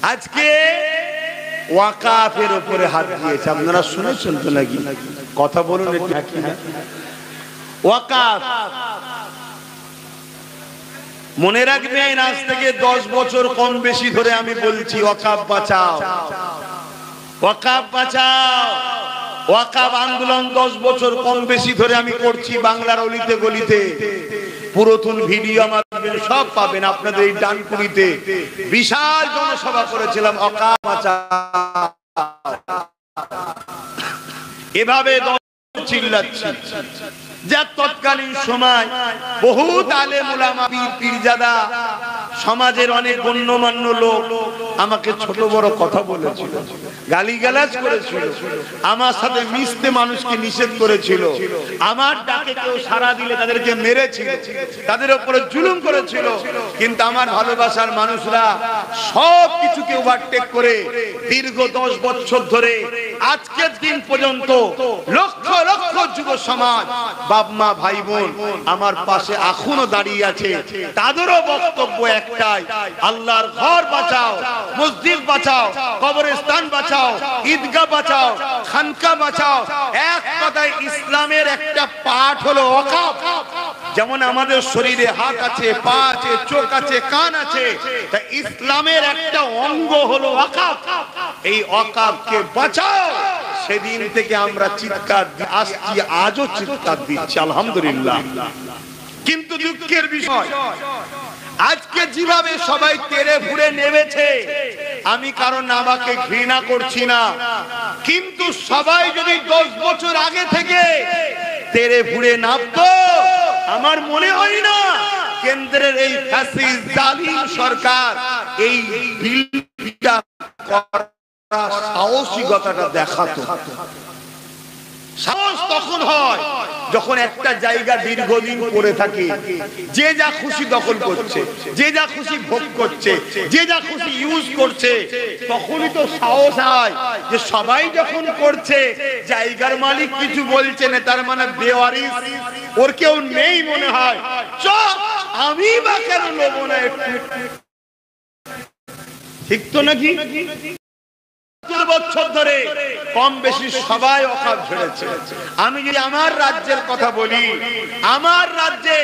আজকে ওয়াকাফের উপরে হাত দিয়েছে, আপনারা শুনেছেন তো নাকি? কথা বলুন একটু। ওয়াকাফ মনে রাখবেন, আজ থেকে 10 বছর কম বেশি ধরে আমি বলছি ওয়াকাফ বাঁচাও, ওয়াকাফ বাঁচাও। ওয়াকাফ আন্দোলন 10 বছর কম বেশি ধরে আমি করছি বাংলার অলিতে গলিতে। পুরাতন ভিডিও আমার সব পাবেন আপনাদের এই ডানকুনিতে। বিশাল জনসভা করেছিলাম ওয়াকাফ বাঁচাও, এভাবে চিল্লাচ্ছি। যা তৎকালীন সময় বহুত আলেম উলামা পীরজাদা সমাজের অনেক গণ্যমান্য লোক আমাকে ছোট বড় কথা বলেছিল, গালিগালাজ করেছিল, আমার সাথে মিশতে মানুষকে নিষেধ করেছিল, আমার ডাকে কেউ সাড়া দিলে তাদেরকে মেরেছিল, তাদের উপরে জুলুম করেছিল। কিন্তু আমার ভালোবাসার মানুষরা সব কিছুকে ওভারটেক করে দীর্ঘ 10 বছর ধরে আজকের দিন পর্যন্ত লক্ষ লক্ষ যুব সমাজ, বাপ মা ভাই বোন আমার পাশে এখনো দাঁড়িয়ে আছে। তাদেরও বক্তব্য একটাই, আল্লাহর ঘর বাঁচাও, মসজিদ বাঁচাও, কবরস্থান বাঁচাও, ঈদগাহ বাঁচাও, খানকা বাঁচাও। এক কথায় ইসলামের একটা পাঠ হলো ওয়াকাফ। যেমন আমাদের শরীরে হাত আছে, পা আছে, চোখ আছে, কান আছে, তা ইসলামের একটা অঙ্গ হলো ওয়াকাফ। এই ওয়াকাফকে বাঁচাও। সেদিন থেকে আমরা চিৎকার আসছি, আজও চিৎকার দিচ্ছি আলহামদুলিল্লাহ। কিন্তু দুঃখের বিষয়, আজকে যেভাবে সবাই তেরে ফুড়ে নেমেছে, আমি কারণ আমাকে ঘৃণা করছি না, কিন্তু সবাই যদি 10 বছর আগে থেকে তেরে ফুড়ে নামতো, আমার মনে হয় না কেন্দ্রের এই ফ্যাসিস্ট জালিম সরকার এই বিলটা করার সাহসিকতাটা দেখাতো। সাহস তখন হয় যখন একটা জায়গা দীর্ঘদিন পড়ে থাকে, যে যা খুশি দখল করছে, যে যা খুশি ভোগ করছে, যে যা খুশি ইউজ করছে, তখনই তো সাহস হয় যে সবাই যখন করছে, জায়গার মালিক কিছু বলছে না, তার মানে বেওয়ারিশ, ওর কেউ নেই মনে হয়, চল আমি বা কেন নেব না একটু। ঠিক তো নাকি? 70 বছর ধরে কম বেশি সবাই ওয়াকাফ ছেড়েছে। আমি যদি আমার রাজ্যের কথা বলি, আমার রাজ্যে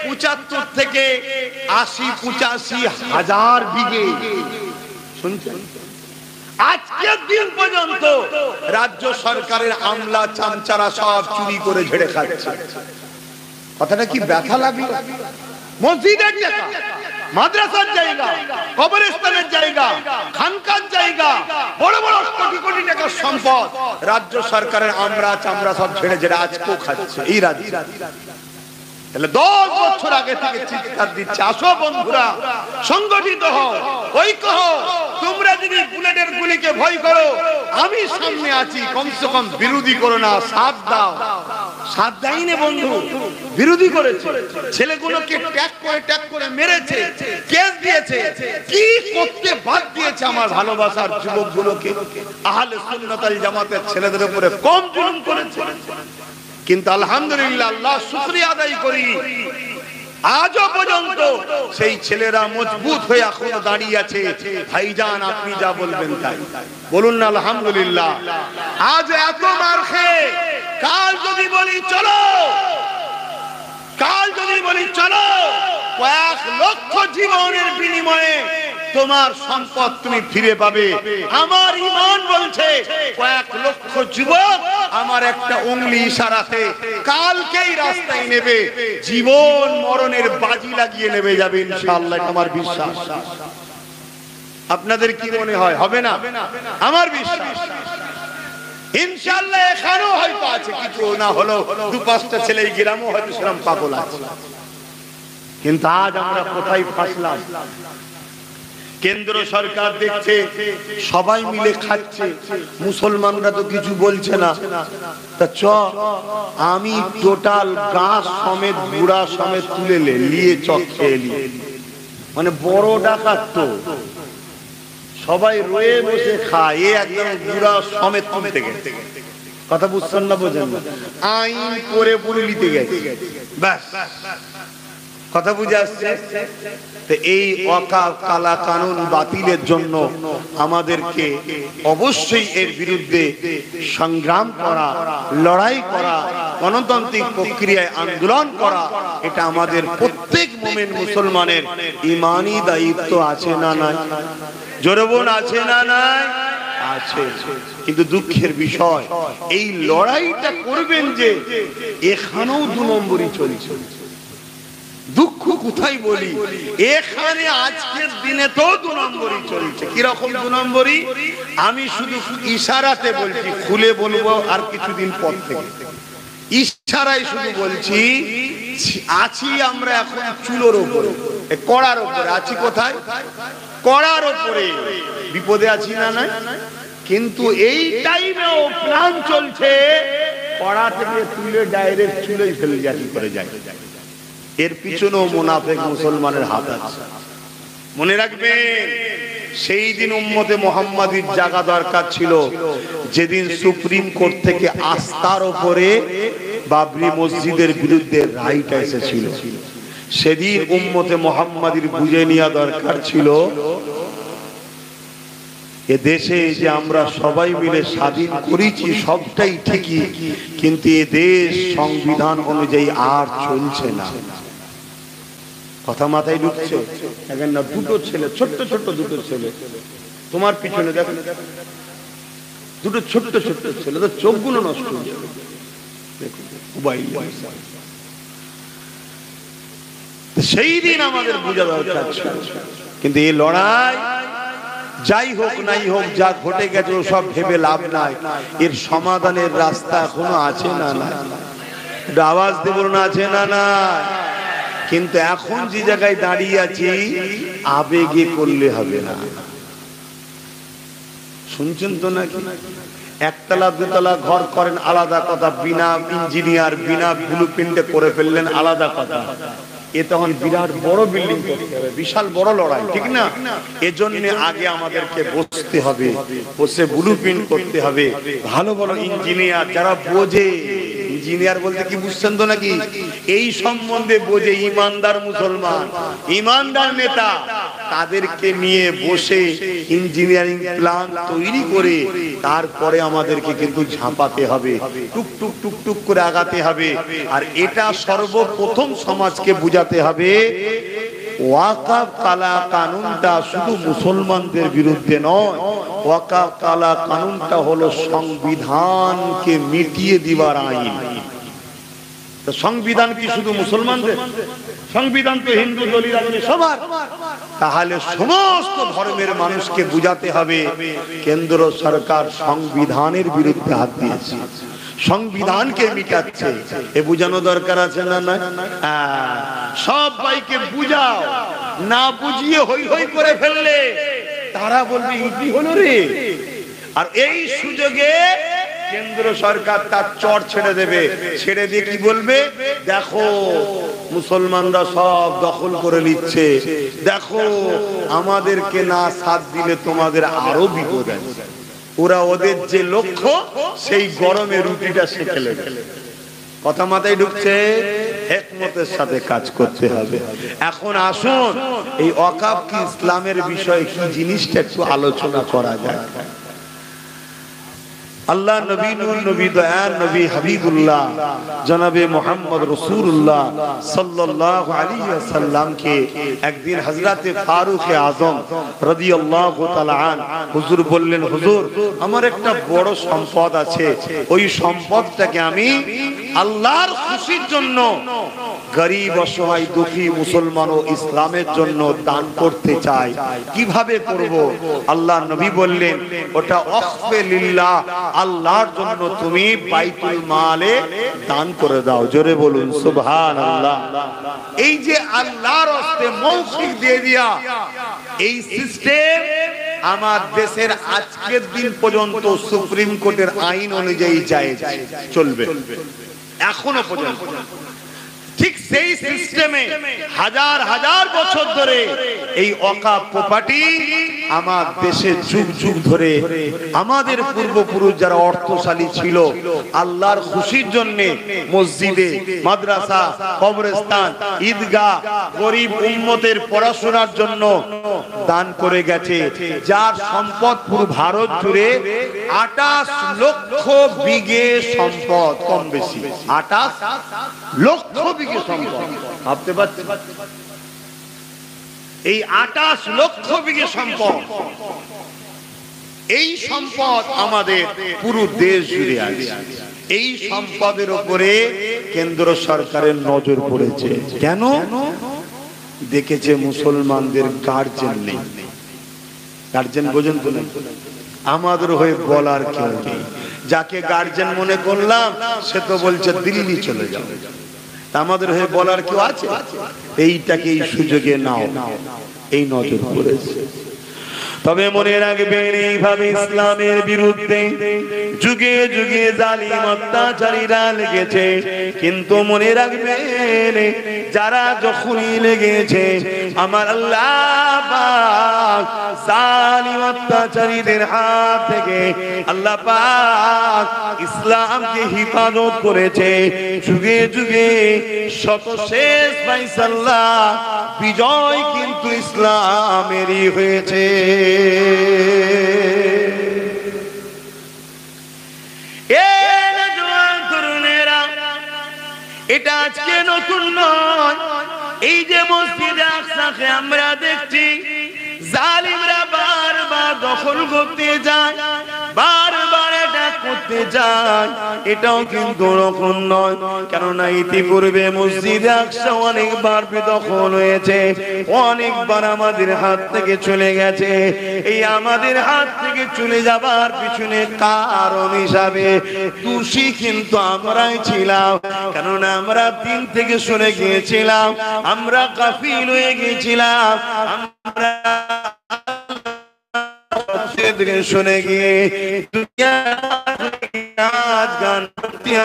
75 থেকে 80-85 হাজার বিঘে, শুনছেন, আজকের দিন পর্যন্ত রাজ্য সরকারের আমলা চামচারা সব চুরি করে ঝেড়ে খাচ্ছে। কথাটা কি ব্যথা লাগে? মসজিদের জায়গা, মাদ্রাসার জায়গা, কবরস্থানের জায়গা, খানকার জায়গা, বড় বড় কোটি কোটি টাকার সম্পদ রাজ্য সরকারের আমরা চামড়া সব ছেড়ে ছেড়ে আজকেও খাচ্ছে এই রাজ্য। তাহলে 10 বছর আগে থেকে চিৎকার দিচ্ছে, আসো বন্ধুরা, সংগঠিত হও, ঐক্য হও। তোমরা যদি বুলেটের গুলিকে ভয় করো, আমি সামনে আছি, কমসে কম বিরোধী করো না, সাথ দাও। সাথ দেয়নি বন্ধু, বিরোধী করেছে, ছেলেগুলোকে ট্যাগ করে মেরেছে, কেস দিয়েছে, কি করতে বাদ দিয়েছে আমার ভালোবাসার যুবকগুলোকে। আহলে সুন্নাত ওয়াল জামাতের ছেলেদের উপরে কম জুলুম করেছে। কিন্তু আলহামদুলিল্লাহ, আল্লাহ শুকরিয়া আদায় করি, আজও পর্যন্ত সেই ছেলেরা মজবুত হয়ে এখনো দাঁড়িয়ে আছে। ভাইজান আপনি যা বলবেন তাই বলুন না আলহামদুলিল্লাহ। আজ এত মার খেয়ে কাল যদি বলি চলো, কাল যদি বলি চলো, কয়েক লক্ষ জীবনের বিনিময়ে তোমার সম্পদ তুমি ফিরে পাবে, আমার ঈমান বলছে কয়েক লক্ষ যুবক আমার একটা উংলি ইশারাতে কালকেই রাস্তায় নেবে, জীবন মরণের বাজি লাগিয়ে নেবে যাবে ইনশাআল্লাহ, আমার বিশ্বাস। আপনাদের কি মনে হয় হবে না? আমার বিশ্বাস ইনশাআল্লাহ এখানেও হয়তো আছে, কিছু না হলো 2-5টা ছেলে এই গ্রামও হয়তো সেরকম পাগল আছে। কিন্তু আজ আমরা কোথায় ফাঁসলাম? কেন্দ্র সরকার দেখছে সবাই মিলে খাচ্ছে, মুসলমানরা তো কিছু বলছে না, তা চ আমি টোটাল গাছ সমেত বুড়া সমেত তুলে নিয়ে চক খেয়ে নি। মানে বড় ডাকাত তো সবাই রয়ে বসে খায়, একদম বুড়া সমেত তুলতে গেছে। কথা বুঝছেন না? বোঝেন না? আইন করে পুরো নিতে গেছে, ব্যাস কথা বুঝে আসছে? তো এই ওয়াকাফ কালা কানুন বাতিলের জন্য আমাদেরকে অবশ্যই এর বিরুদ্ধে সংগ্রাম করা, লড়াই করা, গণতান্ত্রিক প্রক্রিয়ায় আন্দোলন করা, এটা আমাদের প্রত্যেক মুমিন মুসলমানের ঈমানি দায়িত্ব আছে না নাই? জোরে বলুন, আছে না নাই? আছে। কিন্তু দুঃখের বিষয়, এই লড়াইটা করবেন যে এখানেও 2 নম্বরই চলছে। দুঃখ কোথায় বলি, এখানে আজকের দিনে তো 2 নম্বরই চলছে। কিরকম 2 নম্বরই? আমি শুধু ইশারাতে বলছি, খুলে বলবো আর কিছুদিন পর থেকে। ইশারায় শুধু বলছি, আছি আমরা এখন চুলোর উপরে, কড়ার উপরে আছি। কোথায়? কড়ার উপরে। বিপদে আছি না নাই? কিন্তু এই টাইমেও প্ল্যান চলছে কড়া থেকে তুলে ডাইরেক্ট চুলোয় ফেলে যাচ্ছি করে যায়। এর পিছনেও মুনাফিক মুসলমানের হাত আছে। মনে রাখবেন, সেই দিন উম্মতে মুহাম্মাদির জাগা দরকার ছিল যেদিন সুপ্রিম কোর্ট থেকে আস্থার উপরে বাবরি মসজিদের বিরুদ্ধে রায়টা এসেছিল। সেদিন উম্মতে মুহাম্মাদির বুঝে নেওয়া দরকার ছিল এ দেশে যে আমরা সবাই মিলে স্বাধীন করেছি সবটাই ঠিকই, কিন্তু এ দেশ সংবিধান অনুযায়ী আর চলছে না। কথা মাথায় ঢুকছে? দেখেন না, 2টো ছেলে, ছোট্ট ছোট্ট 2টো ছেলে, তোমার পিছনে দেখেন, 2টো ছোট্ট ছোট্ট ছেলে, তো চোখগুলো নষ্ট হয়ে যাবে। সেই দিন আমাদের বোঝা দরকার ছিল। কিন্তু এই লড়াই যাই হোক নাই হোক, যা ঘটে গেছে সব ভেবে লাভ নাই। এর সমাধানের রাস্তা এখনো আছে না না? আওয়াজ দেব না, আছে না না? কিন্তু এখন যে জায়গায় দাঁড়িয়ে আছি, আবেগে করলে হবে না। শুনছেন তো নাকি? একতলা 2তলা ঘর করেন আলাদা কথা, বিনা ইঞ্জিনিয়ার বিনা ব্লুপ্রিন্টে করে ফেললেন আলাদা কথা। এ তখন বিরাট বড় বিল্ডিং করতে হবে, বিশাল বড় লড়াই, ঠিক না? এজন্য আগে আমাদেরকে বসতে হবে, বসে ব্লুপ্রিন্ট করতে হবে। ভালো ভালো ইঞ্জিনিয়ার যারা বোঝে, ইঞ্জিনিয়ার বলতে কি বুঝছেন তো নাকি? এই সম্বন্ধে বোঝে, ইমানদার মুসলমান, ইমানদার নেতা, তাদেরকে নিয়ে বসে ইঞ্জিনিয়ারিং প্ল্যান তৈরি করে তারপরে আমাদেরকে কিন্তু ঝাঁপাতে হবে, টুক টুক টুক টুক করে আগাতে হবে। আর এটা সর্বপ্রথম সমাজকে বুঝাতে হবে ওয়াকাফ কালা কানুনটা শুধু মুসলমানদের বিরুদ্ধে নয়, ওয়াকাফ কালা কানুনটা হলো সংবিধানকে মিটিয়ে দিবার আইন। সংবিধান কি শুধু মুসলমানদের? সংবিধান তো হিন্দু দলিল সবার। তাহলে সমস্ত ধর্মের মানুষকে বুঝাতে হবে কেন্দ্র সরকার সংবিধানের বিরুদ্ধে হাত দিয়েছে, সংবিধানকে মিটাচ্ছে। এ বুঝানো দরকার আছে না না? সবাইকে বুঝাও, না বুঝিয়ে হই হই করে ফেললে তারা বলবে কি হলো রে। আর এই সুযোগে কেন্দ্র সরকার তার চর ছেড়ে দেবে, ছেড়ে দিয়ে কি বলবে, দেখো মুসলমানরা সব দখল করে নিচ্ছে, দেখো আমাদেরকে না সাথ দিলে তোমাদের আরো বিপদ আছে। ওরা ওদের যে লক্ষ্য সেই গরমে রুটিটা সেঁকে নেবে। কথা মাথায় ঢুকছে? হিকমতের সাথে কাজ করতে হবে। এখন আসুন এই ওয়াকাফ কি ইসলামের বিষয় কি জিনিসটা একটু আলোচনা করা যায়। আল্লাহ নবী নূর নবী দয়ার নবী হাবিবুল্লাহ জনাবে মুহাম্মদ রাসূলুল্লাহ সাল্লাল্লাহু আলাইহি ওয়াসাল্লামকে একদিন হযরতে ফারুক আযম রাদিয়াল্লাহু তাআলা আন হুজুর বললেন, হুজুর আমার একটা বড় সম্পদ আছে, ওই সম্পদটাকে আমি আল্লাহর খুশির জন্য গরিব অসহায় দুঃখী মুসলমান ও ইসলামের জন্য দান করতে চাই, কিভাবে করব? আল্লাহ নবী বললেন, ওটা ওয়াকফে লিল্লাহ, আল্লাহর জন্য তুমি বাইতুল মালে দান করে দাও। জোরে বলুন সুবহানাল্লাহ। এই যে আল্লাহর রাস্তে মৌখিক দিয়ে দিয়া এই সিস্টেম আমার দেশের আজকের দিন পর্যন্ত সুপ্রিম কোর্টের আইন অনুযায়ী জায়েজ চলবে এখনো পর্যন্ত। ঠিক সেই সিস্টেমে হাজার হাজার বছর ধরে এই ওয়াকফ প্রপার্টি আমার দেশে যুগ যুগ ধরে আমাদের পূর্বপুরুষ যারা অর্থশালী ছিল আল্লাহর খুশির জন্য মসজিদে, মাদ্রাসা, কবরস্থান, ঈদগাহ, গরিব উম্মতের পড়াশোনার জন্য দান করে গেছে, যার সম্পদ পুরো ভারত জুড়ে 28 লক্ষ বিঘে সম্পদ, কম বেশি 28 লক্ষ বিঘে সম্পদ। ভাবতে পারছেন এই 28 লক্ষ বিঘে সম্পদ, এই সম্পদ আমাদের পুরো দেশ জুড়ে আছে। এই সম্পদের উপরে কেন্দ্র সরকারের নজর পড়েছে। কেন? দেখেছে মুসলমানদের গার্জেন নেই। গার্জেন বোঝেন তো না? আমাদের হয়ে বলার কেউ নেই। যাকে গার্জেন মনে করলাম সে তো বলছে দিল্লি চলে যাও। আমাদের হয়ে বলার কেউ আছে? এইটাকে এই সুযোগে নাও, এই নজর পড়েছে। তবে মনে রাখবেন এইভাবে ইসলামের বিরুদ্ধে যুগে যুগে জালিম অত্যাচারীরা লেগেছে, কিন্তু মনে রাখবেন যারা যখনই লেগেছে আমার আল্লাহ পাক জালিম অত্যাচারীদের হাত থেকে আল্লাহ পাক ইসলামকে হিফাজত করেছে। যুগে যুগে সর্বশেষ ফায়সালা বিজয় কিন্তু ইসলামেরই হয়েছে। এটা আজকে নতুন নয়। এই যে মসজিদে আকসাকে আমরা দেখছি জালিমরা বারবার দখল করতে যায়, বারবার এটা করতে যায়, এটাও কিন্তু ওরকম নয়। কেননা ইতিপূর্বে মসজিদে আকসা অনেকবার বেদখল হয়েছে, অনেকবার আমাদের হাত থেকে চলে গেছে। এই আমাদের হাত থেকে চলে যাবার পিছনে কারণ হিসাবে দোষী কিন্তু আমরাই ছিলাম। কেননা আমরা দিন থেকে সরে গিয়েছিলাম, আমরা গাফিল হয়ে গিয়েছিলাম, আমরা শুনে গিয়ে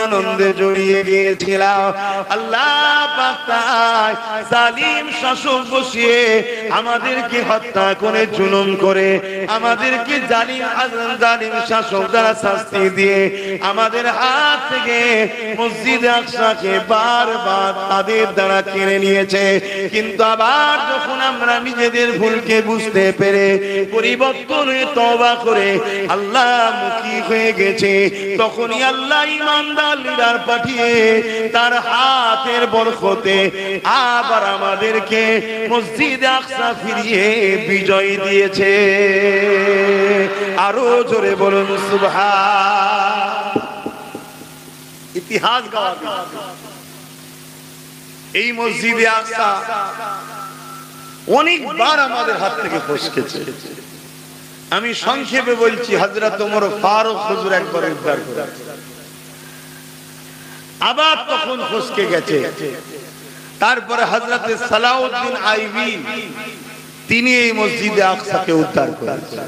আনন্দে জড়িয়ে গিয়েছিলাম। আল্লাহ পাক জালিম শাসক বসিয়ে আমাদেরকে হত্যা করে, জুলুম করে, আমাদেরকে জালিম শাসক দ্বারা শাস্তি দিয়ে আমাদের হাত থেকে মসজিদে আকসাকে বারবার তাদের দ্বারা কেড়ে নিয়েছে। কিন্তু আবার যখন আমরা নিজেদের ভুলকে বুঝতে পেরে পরিবর্তন হয়ে তওবা করে আল্লাহ মুখী হয়ে গেছে, তখনই আল্লাহ ইমানদার লিডার পাঠিয়ে তার হাতের বরকতে আবার আমাদেরকে মসজিদে আকসা ফিরিয়ে বিজয় দিয়েছে। আরো জোরে বলুন সুবহান। ইতিহাস গাওয়া এই মসজিদে আকসা অনেকবার আমাদের হাত থেকে ফসকেছে। আমি সংক্ষেপে বলছি, হযরত ওমর ফারুক হুজুর একবার উদ্ধার করে, আবার তখন ফসকে গেছে। তারপরে হযরত সালাউদ্দিন আইবি তিনি এই মসজিদে আকসাকে উদ্ধার করেছেন।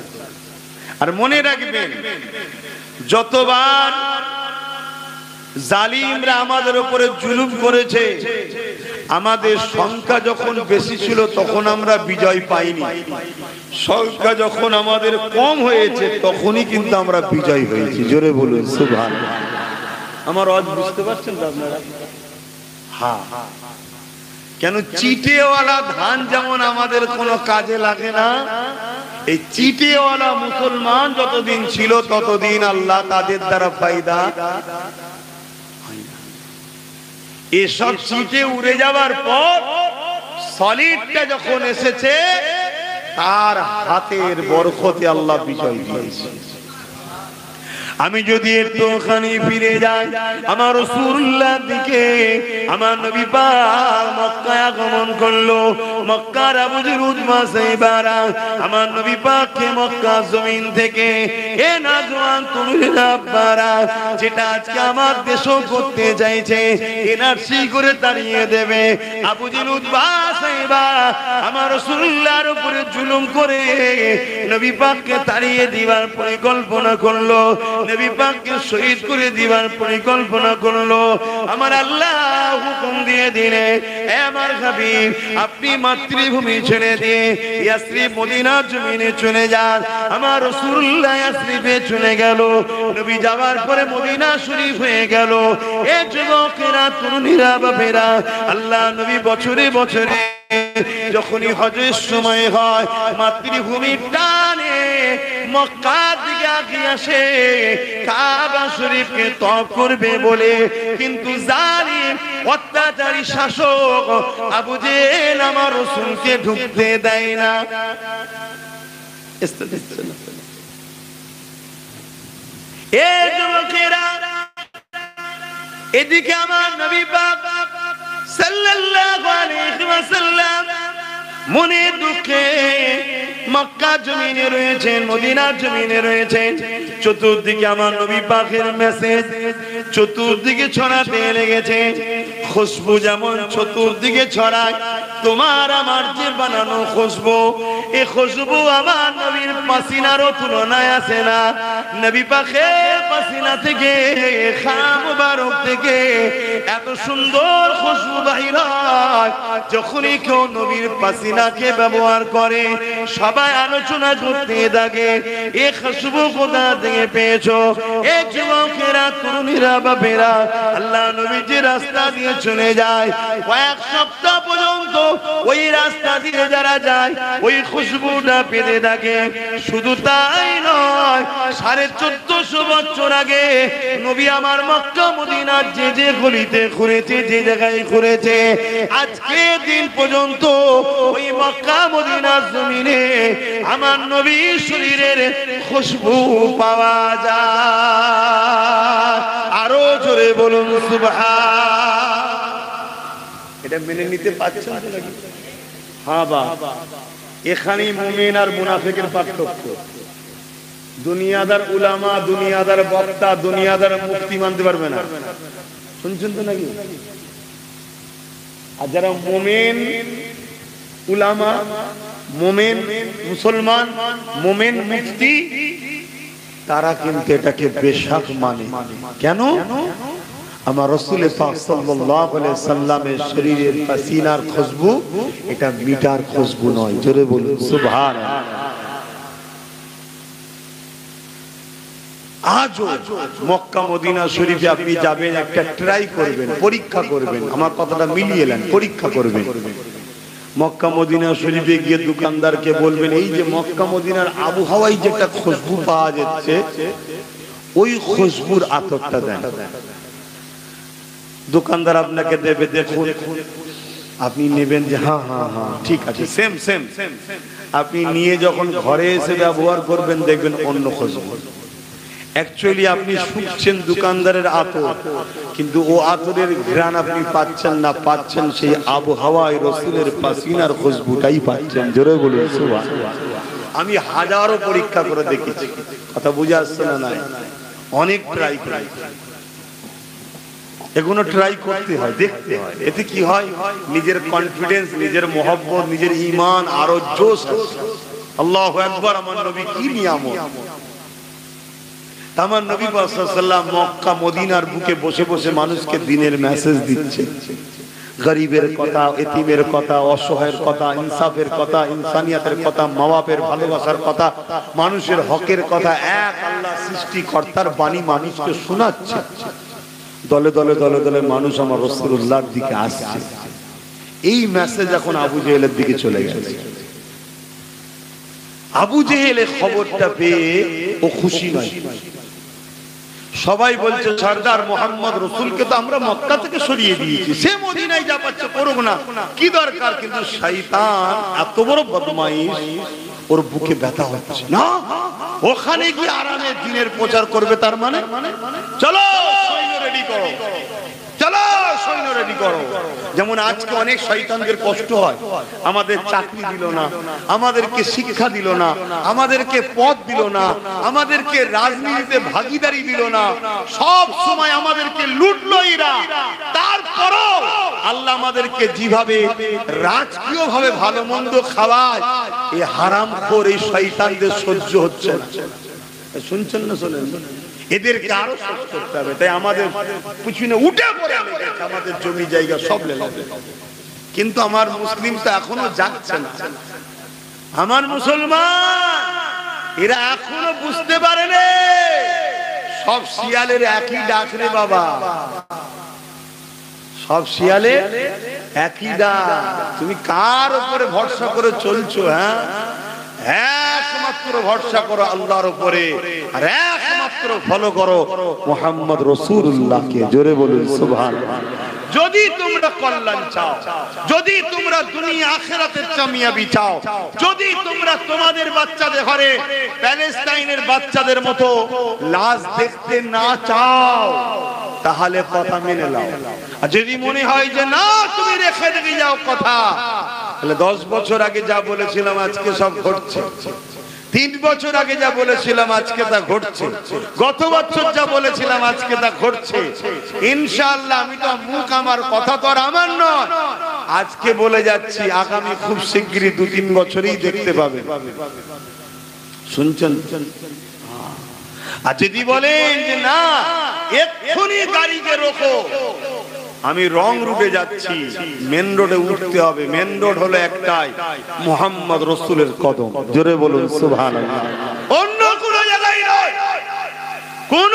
আর মনে রাখবেন যতবার জালিমরা আমাদের উপরে জুলুম করেছে, আমাদের সংখ্যা যখন বেশি ছিল তখন আমরা বিজয় পাইনি, সংখ্যা যখন আমাদের কম হয়েছে তখনই কিন্তু আমরা বিজয় হয়েছি। জোরে বলুন সুবহানাল্লাহ। আমার আওয়াজ বুঝতে পারছেন তো আপনারা? হ্যাঁ, কেন চিটেওয়ালা ধান যেমন আমাদের কোনো কাজে লাগে না, এই চিটেওয়ালা মুসলমান যতদিন ছিল ততদিন আল্লাহ তাদের দ্বারা ফায়দা। এসব চিটে উড়ে যাবার পর সলিডটা যখন এসেছে তার হাতের বরকতে আল্লাহ বিজয় দিয়েছে। আমি যদি একটুখানি ফিরে যাই আমার রাসূলুল্লাহর দিকে, আমার নবী পাক মক্কায় আগমন করলো। মক্কার আবু জুরুদ মাসাইবারা আমার নবী পাককে মক্কা জমিন থেকে এ নাজওয়ান তুমি আব্বারা, যেটা আজকে আমার দেশও করতে চাইছে এনআরসি করে তাড়িয়ে দেবে, আবু জুরুদ মাসাইবা আমার রাসূলুল্লাহর উপরে জুলুম করে নবী পাককে তাড়িয়ে দিবার পরিকল্পনা করলো। নবী পাককে শহীদ করে দিবার পরিকল্পনা করলো। আমার আল্লাহ হুকুম দিয়ে দিলে, এ আমার হাবিব, আপনি মাতৃভূমি ছেড়ে দিয়ে ইয়াসরিব মদিনার জমিনে চলে যান। আমার রাসূলুল্লাহ ইয়াসরিবে চলে গেল। নবী যাওয়ার পরে মদিনা শরীফ হয়ে গেল। এ যুবকেরা, তরুণীরা, বাপেরা, আল্লাহ নবী বছরে বছরে যখনই হজের সময় হয় মাতৃভূমির টানে মক্কার দিকে এগিয়ে আসে কাবা শরীফকে তওয়াফ করবে বলে, কিন্তু জালিম অত্যাচারী শাসক আবু জেহেল আমার রাসূলকে ঢুকতে দেয় না। এ যুবকেরা, এদিকে আমার নবী পাক সাল্লাল্লাহু আলাইহি ওয়াসাল্লাম মনে দুঃখে মক্কা জমিনে রয়েছেন, মদিনার জমিনে রয়েছেন। চতুর্দিকে আমার নবী পাকের মেসেজ চতুর্দিকে ছড়াতে লেগেছে। খুশবু যেমন চতুর্দিকে ছড়ায়, তোমার আমার যে বানানো খুশবু, এই খুশবু আমার নবীর পাসিনারও তুলনায় আসে না। নবী পাকের পাসিনা থেকে, খাম মুবারক থেকে এত সুন্দর খুশবু বাহির হয়। যখনই কেউ নবীর পাসিনাকে ব্যবহার করে সবাই আলোচনা করতে থাকে, এই খুশবু কোথা থেকে পেয়েছো? এই যুবকেরা, তরুণীরা, বাপেরা, আল্লাহ নবী যে রাস্তা দিয়ে চলে যায় কয়েক সপ্তাহ পর্যন্ত ওই রাস্তা দিয়ে যারা যায় ওই খুশবুটা পেতে থাকে। শুধু তাই নয়, 1450 বছর আগে নবী আমার মক্কা মদিনার যে যে গলিতে ঘুরেছে, যে জায়গায় ঘুরেছে, আজকে দিন পর্যন্ত ওই মক্কা মদিনার জমিনে আমার নবীর শরীরের খুশবু পাওয়া যায়। আরো জোরে বলুন সুবহান। এটা মেনে নিতে পারছেন তো নাকি? হ্যাঁ বা, এখানেই মুমিন আর মুনাফিকের পার্থক্য। দুনিয়াদার উলামা, দুনিয়াদার বক্তা, দুনিয়াদার মুফতি মানতে পারবে না। শুনছেন তো নাকি? আর যারা মুমিন উলামা, মুমিন মুসলমান, মুমিন মুফতি, তারা কিন্তু এটাকে বেশক মানে। কেন? আমার রাসূল পাক সাল্লাল্লাহু আলাইহি সাল্লামের শরীরের পাসিনার খুশবু এটা মিটার খুশবু নয়। জোরে বলুন সুবহানাল্লাহ। আজও মক্কা মদিনা শরীফে আপনি যাবেন, একটা ট্রাই করবেন, পরীক্ষা করবেন। আমার কথাটা মিলিয়ে নেন, পরীক্ষা করবেন। মক্কা মদিনা শরীফে গিয়ে দোকানদারকে বলবেন, এই যে মক্কা মদিনার আবহাওয়ায় যেটা খুশবু পাওয়া যাচ্ছে ওই খুশবুর আতরটা দেন। দোকানদার আপনাকে দেবে, দেখুন, আপনি নেবেন যে হ্যাঁ হ্যাঁ হ্যাঁ ঠিক আছে, সেম সেম। আপনি নিয়ে যখন ঘরে এসে ব্যবহার করবেন দেখবেন অন্য খুশবু। অ্যাকচুয়ালি আপনি শুকছেন দোকানদারের আতর, কিন্তু ও আতরের ঘ্রাণ আপনি পাচ্ছেন না, পাচ্ছেন সেই আবহাওয়ায় রাসূলের পাসিনার খুশবুটাই পাচ্ছেন। জোরে বলুন সুবহানাল্লাহ। আমি হাজারো পরীক্ষা করে দেখেছি, কথা বুঝে আসছে না? নাই, অনেক ট্রাই করি। এগুলো ট্রাই করতে হয়, দেখতে হয়। এতে কি হয়? নিজের কনফিডেন্স, নিজের মহব্বত, নিজের ঈমান আরো জোশ আসে। আল্লাহু আকবার। আমার নবী কি নিয়ামত! আমার নবী পাক সাল্লাল্লাহু আলাইহি ওয়াসাল্লাম মক্কা মদিনার বুকে বসে বসে মানুষকে দ্বীনের মেসেজ দিচ্ছে। গরিবের কথা, এতিমের কথা, অসহায়ের কথা, ইনসাফের কথা, ইনসানিয়াতের কথা, মা-বাপের ভালোবাসার কথা, মানুষের হকের কথা, এক আল্লাহ সৃষ্টিকর্তার বাণী মানুষকে শোনাচ্ছে। দলে দলে দলে দলে মানুষ আমার রাসূলুল্লাহর দিকে আসছে। এই মেসেজ এখন আবু জেহেলের দিকে চলে গেছে। আবু জেহেল খবরটা পেয়ে ও খুশি নয়। সবাই বলছে সরদার মোহাম্মদ রাসূলকে তো আমরা মক্কা থেকে সরিয়ে দিয়েছি, সে মদিনায় যা পাচ্ছে করুক না, কি দরকার? কিন্তু শয়তান এত বড় বদমাইশ, ওর বুকে ব্যথা হচ্ছে না। ওখানে গিয়ে আরামে দ্বীনের প্রচার করবে। তার মানে চলো সৈন্য রেডি করো, চলো সৈন্য রেডি করো। যেমন আজকে অনেক শয়তানদের কষ্ট হয়, আমাদের চাকরি দিল না, আমাদেরকে শিক্ষা দিল না, আমাদেরকে পদ দিল না, আমাদেরকে রাজনীতিতে ভাগীদারি দিল না, সব সময় আমাদেরকে লুটলো এরা। তারপরও আল্লাহ আমাদেরকে যেভাবে রাজকীয় ভাবে ভালো মন্দ খাওয়ায়, এই হারামখোর এই শয়তানদের সহ্য হচ্ছে না। শুনছেন না? শোনেন, এদেরকে আরো শেষ করতে হবে। তাই আমাদের পিছনে উঠে পড়ে লেগেছে, আমাদের জমি জায়গা সব লেগে। কিন্তু আমার মুসলিম তো এখনো যাচ্ছে না। আমার মুসলমান এরা এখনো বুঝতে পারেনি সব শিয়ালের একই ডাক রে বাবা, সব শিয়ালের একই ডাক। তুমি কার উপরে ভরসা করে চলছো? একমাত্র ভরসা করো আল্লাহর উপরে, আর একমাত্র ফলো করো মুহাম্মদ রাসূলুল্লাহকে। জোরে বলুন সুবহানাল্লাহ। যদি তোমরা কল্যাণ চাও, যদি তোমরা দুনিয়া আখিরাতের কামিয়াবি চাও, যদি তোমরা তোমাদের বাচ্চাদের ঘরে প্যালেস্টাইনের বাচ্চাদের মতো লাশ দেখতে না চাও, তাহলে কথা মেনে নাও। আর যদি মনে হয় যে না তুমি রেখে দিয়ে যাও কথা, তাহলে 10 বছর আগে যা বলেছিলাম আজকে সব ঘটছে, 3 বছর আগে যা বলেছিলাম আজকে তা ঘটছে, গত বছর যা বলেছিলাম আজকে তা ঘটছে। ইনশাআল্লাহ আমি তো মুখ, আমার কথা তো আর আমার নয়, আজকে বলে যাচ্ছি আগামী খুব শিগগিরই 2-3 বছরই দেখতে পাবে। শুনছেন? আর যদি বলেন যে না এক্ষুনি গাড়িকে রোকো, আমি রং রুটে যাচ্ছি, মেন রোডে উঠতে হবে। মেন রোড হলো একটাই, মুহাম্মদ রাসূলের কদম। জোরে বলুন সুবহানাল্লাহ। অন্য কোন জায়গায় নয়, কোন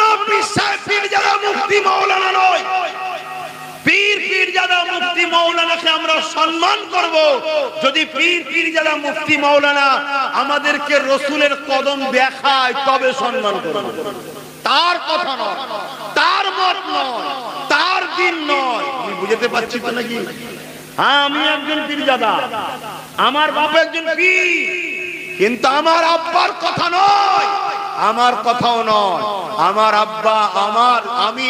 পীরজাদা মুফতি মাওলানা নয়। পীরজাদা মুফতি মাওলানাকে আমরা সম্মান করব যদি পীরজাদা মুফতি মাওলানা আমাদেরকে রাসূলের কদম দেখায়, তবে সম্মান করব। তার কথা নয়, তার মত নয়, তার দিন নয়। আমি বুঝতে পারছি তো নাকি? আমি একজন পীরজাদা, আমার বাপ একজন পীর, কিন্তু আমার আব্বার কথা নয়, আমার কথাও নয়। আমার আব্বা, আমি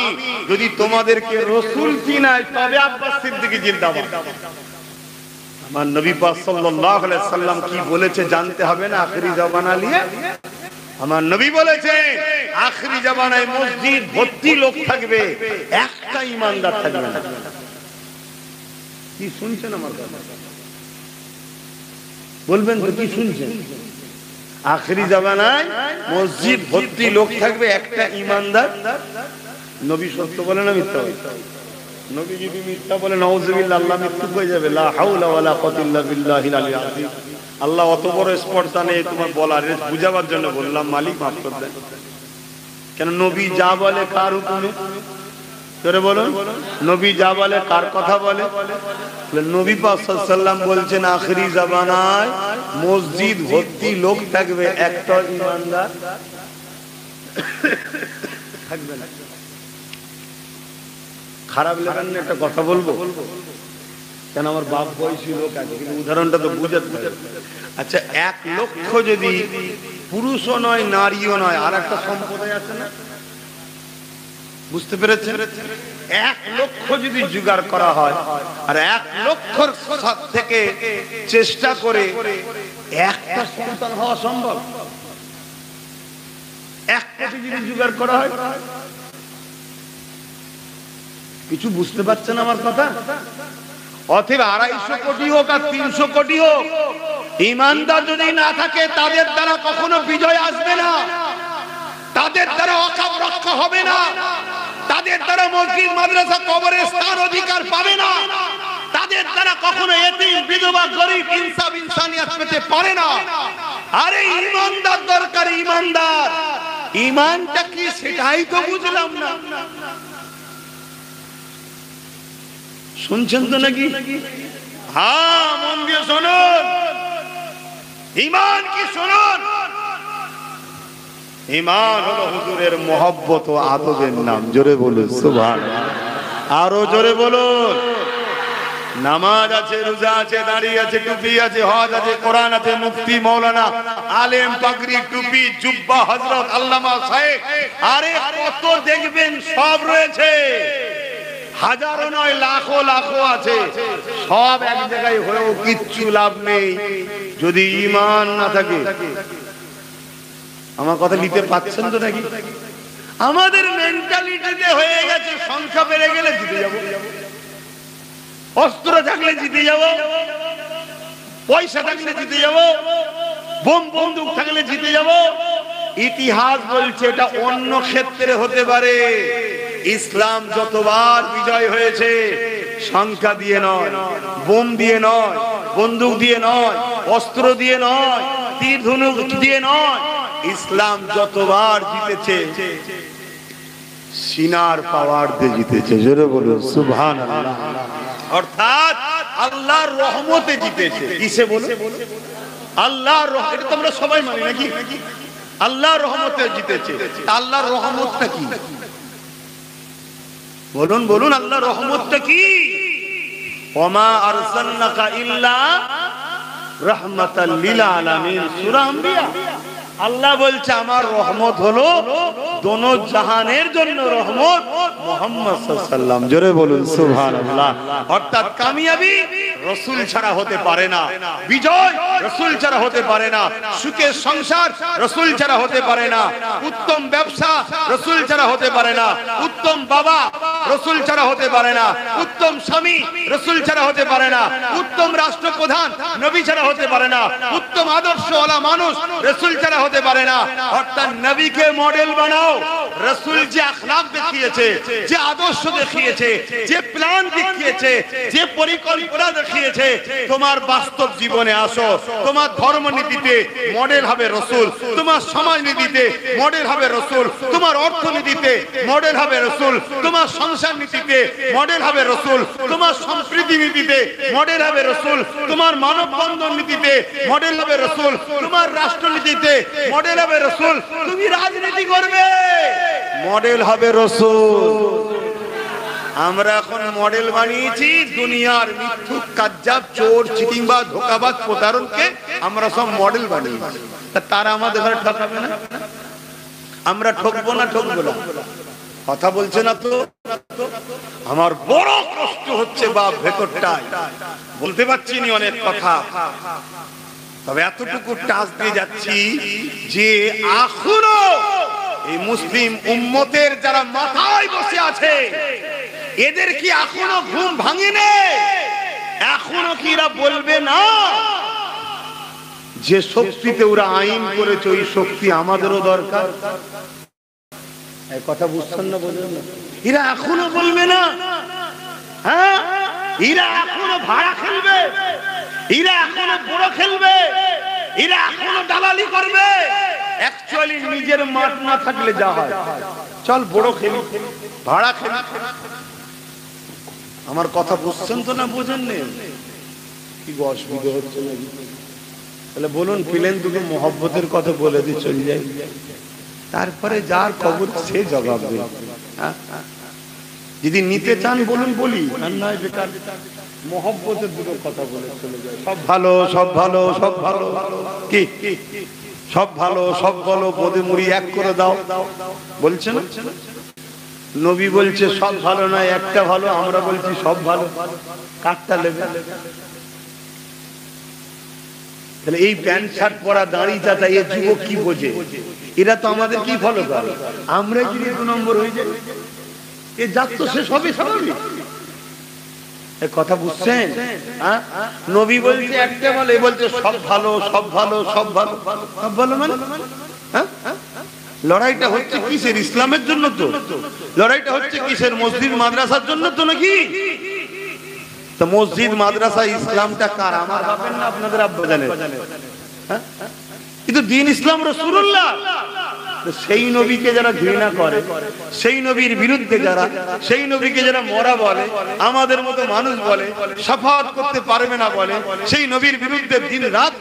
যদি তোমাদেরকে রাসূল চিনাই, তবে আব্বাস সিদ্দিকী জিন্দাবাদ। আমার নবী পাক সাল্লাল্লাহু আলাইহি সাল্লাম কি বলেছে জানতে হবে না? আখিরি জামানা নিয়ে আমার নবী বলেছে আখিরি জামানায় মসজিদ ভর্তি লোক থাকবে, একটা ঈমানদার থাকবে না। কি শুনছেন আমার কথা? বলবেন তো কি শুনছেন? আখিরি জামানায় মসজিদ ভর্তি লোক থাকবে, একটা ঈমানদার। নবী সত্য বলে না মিথ্যা বলে? নবী যদি মিথ্যা বলে নাউযুবিল্লাহ, আল্লাহ মৃত্যু হয়ে যাবে। লা হাওলা ওয়ালা কুওয়াতা ইল্লা বিল্লাহিল আলিয়্যিল আযীম। আল্লাহ অত বড় স্পর্ধা নেই তোমার বলার, বুঝাবার জন্য বললাম, মালিক মাফ করে দেন। কেন নবী যা বলে কার হুকুমে? করে বলুন, নবী যা বলে কার কথা বলে? নবী পাক সাল্লাল্লাহু আলাইহি সাল্লাম বলছেন আখিরি জামানায় মসজিদ ভর্তি লোক থাকবে, একটা ঈমানদার থাকবে না। খারাপ লাগেন না একটা কথা বলবো? কেন আমার বাপ বয়সী লোক আছে, কিন্তু উদাহরণটা তো বুঝাতে পারে। আচ্ছা, 1 লক্ষ যদি পুরুষও নয় নারীও নয়, আর একটা সম্প্রদায় আছে না? বুঝতে পেরেছেন? 1 লক্ষ যদি জোগাড় করা হয়, আর 1 লক্ষর থেকে চেষ্টা করে একটা সন্তান হওয়া সম্ভব? 1 কোটি যদি জোগাড় করা হয়, কিছু বুঝতে পারছেন আমার কথা? অথবা 250 কোটি হোক আর 300 কোটি হোক, ঈমানদার যদি না থাকে তাদের দ্বারা কখনো বিজয় আসবে না, তাদের দ্বারা ওয়াকফ রক্ষা হবে না, তাদের দ্বারা মসজিদ মাদ্রাসা কবরের স্থান অধিকার পাবে না, তাদের দ্বারা কখনো এতিম বিধবা গরিব ইনসাফ ইনসানিয়ত পেতে পারে না। আরে ঈমানদার দরকার, ঈমানদার। ঈমানটা কি সেটাই তো বুঝলাম না। শুনছেন তো নাকি? হ্যাঁ, মন দিয়ে শুনুন। ঈমান কি শুনুন? ঈমান হলো হুজুরের মহব্বত ও আদবের নাম। জোরে বলুন সুবহানাল্লাহ। আরো জোরে বলুন। নামাজ আছে, রোজা আছে, দাড়ি আছে, টুপি আছে, হজ আছে, কোরআন আছে, মুফতি মাওলানা, আলেম, পাগড়ি, টুপি, জুব্বা, হযরত, আল্লামা, শাইখ, আরে কত দেখবেন সব রয়েছে। হাজারো নয়, লাখো লাখো আছে। সব এক জায়গায় হয়েও কিচ্ছু লাভ নেই যদি ঈমান না থাকে। আমার কথা নিতে পাচ্ছেন তো নাকি? আমাদের মেন্টালিটিতে হয়ে গেছে সংখ্যা বেড়ে গেলে জিতে যাব, অস্ত্র থাকলে জিতে যাব, পয়সা থাকলে জিতে যাব, বোম বন্দুক থাকলে জিতে যাব, ইতিহাস বলছে এটা অন্য ক্ষেত্রে হতে পারে। ইসলাম যতবার বিজয় হয়েছে সংখ্যা দিয়ে নয়, বোম দিয়ে নয়, বন্দুক দিয়ে নয়, অস্ত্র দিয়ে নয়, তীর ধনুক দিয়ে নয়, ইসলাম যতবার জিতেছে সিনার পাওয়ার দিয়ে জিতেছে। জোরে বলুন সুবহানাল্লাহ। অর্থাৎ আল্লাহর রহমতে জিতেছে। কিসে বলো? আল্লাহর রহমত। এটা তোমরা সবাই মানি নাকি? আল্লাহর রহমতে জিতেছে। আল্লাহর রহমতটা কি বলুন, বলুন আল্লাহর রহমতটা কি? ওমা আরসালনাকা ইল্লা রাহমাতাল লিল আলামিন, সূরা আম্বিয়া। আল্লাহ বলছে আমার রহমত হলো দোনো জাহানের জন্য রহমত, মুহাম্মদ সাল্লাল্লাহু আলাইহি ওয়াসাল্লাম। জোরে বলুন সুবহানাল্লাহ। অর্থাৎ কামিয়াবি রাসূল ছাড়া হতে পারে না, বিজয় রাসূল ছাড়া হতে পারে না, সুখের সংসার রাসূল ছাড়া হতে পারে না, উত্তম ব্যবসা রাসূল ছাড়া হতে পারে না, উত্তম বাবা রাসূল ছাড়া হতে পারে না, উত্তম স্বামী রাসূল ছাড়া হতে পারে না, উত্তম রাষ্ট্রপ্রধান নবী ছাড়া হতে পারে না, উত্তম আদর্শওয়ালা মানুষ রাসূল ছাড়া হতে পারে না। অর্থাৎ নবীকে মডেল বানাও। রাসূল যে আখলাক দেখিয়েছে, যে আদর্শ দেখিয়েছে, যে প্ল্যান দেখিয়েছে, যে পরিকল্পনা দেখিয়েছে, তোমার বাস্তব জীবনে আসো। তোমার ধর্মনীতিতে মডেল হবে রাসূল, তোমার সমাজনীতিতে মডেল হবে রাসূল, তোমার অর্থনীতিতে মডেল হবে রাসূল, তোমার সংসার নীতিতে মডেল হবে রাসূল, তোমার সম্প্রীতি নীতিতে মডেল হবে রাসূল, তোমার মানববন্ধন নীতিতে মডেল হবে রাসূল, তোমার রাষ্ট্রনীতিতে মডেল হবে রাসূল, তুমি রাজনীতি করবে মডেল হবে রাসূল। আমরা এখন মডেল বানিয়েছি দুনিয়ার মিথ্যুক, কাজ্জাব, চোর, চিটিংবাজ, ধোঁকাবাজ, প্রতারককে আমরা সব মডেল বানিয়েছি। তারা আমাদের ঘরে ঠকাবে না? আমরা ঠকবো না? ঠকবো না? কথা বলছে না তো? আমার বড় কষ্ট হচ্ছে বাপ ভেতরটায়, বলতে পারছি না অনেক কথা, তবে এতটুকু টাচ দিয়ে যাচ্ছি যে এখনো এই মুসলিম উম্মতের যারা মাথায় বসে আছে এদের কি এখনো ঘুম ভাঙেনি? এখনো কি এরা বলবে না যে শক্তিতে ওরা আইন করেছে ওই শক্তি আমাদেরও দরকার? এই কথা বুঝছেন না? বলেন না, এরা এখনো বলবে না? হ্যাঁ, এরা এখনো ভাড়া খেলবে, এরা এখনো বড় খেলবে, এরা এখনো দালালি করবে। অ্যাকচুয়ালি নিজের মাঠ না থাকলে যা হয়, চল বড় খেলি, ভাড়া খেলি। আমার কথা বুঝছেন তো না বুঝেন না? কি অসুবিধা হচ্ছে নাকি? তাহলে বলুন, প্লেন দুটো মহব্বতের কথা বলে দিয়ে চলে যাই, তারপরে যার খবর সে জবাব দেবে। যদি নিতে চান বলুন, বলি, আর নয় বেকার মহব্বতের দুটো কথা বলে চলে যায়। সব ভালো, সব ভালো, সব ভালো, কি সব ভালো, সব ভালো, পদে মুড়ি এক করে দাও বলছে না? নবী বলছে সব ভালো নয়, একটা ভালো। আমরা বলছি সব ভালো, কাটটা লেবে। তাহলে এই প্যান্ট শার্ট পরা, দাড়ি চাটা, এ যুবক কি বোঝে? এরা তো আমাদের কি ফলো করে? আমরা যদি 2 নম্বর হয়ে যাই, এ যাক তো সে সবই স্বাভাবিক। কথা বুঝছেন? নবী বলছে একটা ভালো, এ বলছে সব ভালো, সব ভালো, সব ভালো। সব ভালো মানে লড়াইটা হচ্ছে কিসের? ইসলামের জন্য তো। লড়াইটা হচ্ছে কিসের? মসজিদ মাদ্রাসার জন্য তো নাকি? তো মসজিদ মাদ্রাসা ইসলামটা কার? আমার বাপের না আপনাদের আব্বা জানেন? কিন্তু দ্বীন ইসলাম রাসূলুল্লাহ। সেই নবীকে যারা ঘৃণা করে, সেই নবীর বিরুদ্ধে যারা, সেই নবীকে যারা মরা বলে, আমাদের মতো মানুষ বলে, শাফাআত করতে পারবে না বলে, সেই নবীর বিরুদ্ধে দিন রাত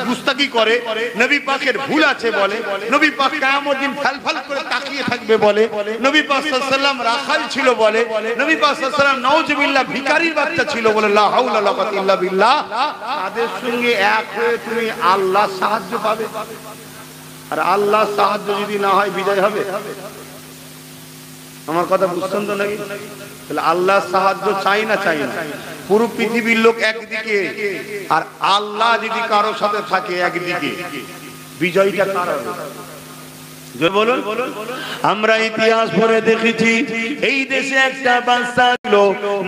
গুস্তাখি করে, নবী পাকের ভুল আছে বলে, নবী পাক কিয়ামত দিন ফালফাল করে তাকিয়ে থাকবে বলে, নবী পাক সাল্লাল্লাহু আলাইহি ওয়াসাল্লাম রাখাল ছিল বলে, নবী পাক সাল্লাল্লাহু আলাইহি ওয়াসাল্লাম নাউজুবিল্লাহ ভিখারির বাচ্চা ছিল বলে, লা হাওলা ওয়ালা কুওয়াতা ইল্লা বিল্লাহ। তাদের সঙ্গে এক হয়ে তুমি আল্লাহর সাহায্য পাবে। আর আল্লাহর সাহায্য যদি না হয় বিজয় হবে? আমার কথা বুঝছেন তো নাকি? তাহলে আল্লাহর সাহায্য চাই না? চাই না। পুরো পৃথিবীর লোক একদিকে, আর আল্লাহ যদি কারো সাথে থাকে একদিকে, বিজয়টা কার হবে? বলুন, আমরা ইতিহাস পড়ে দেখেছি এই দেশে একটা বাদশা ছিল,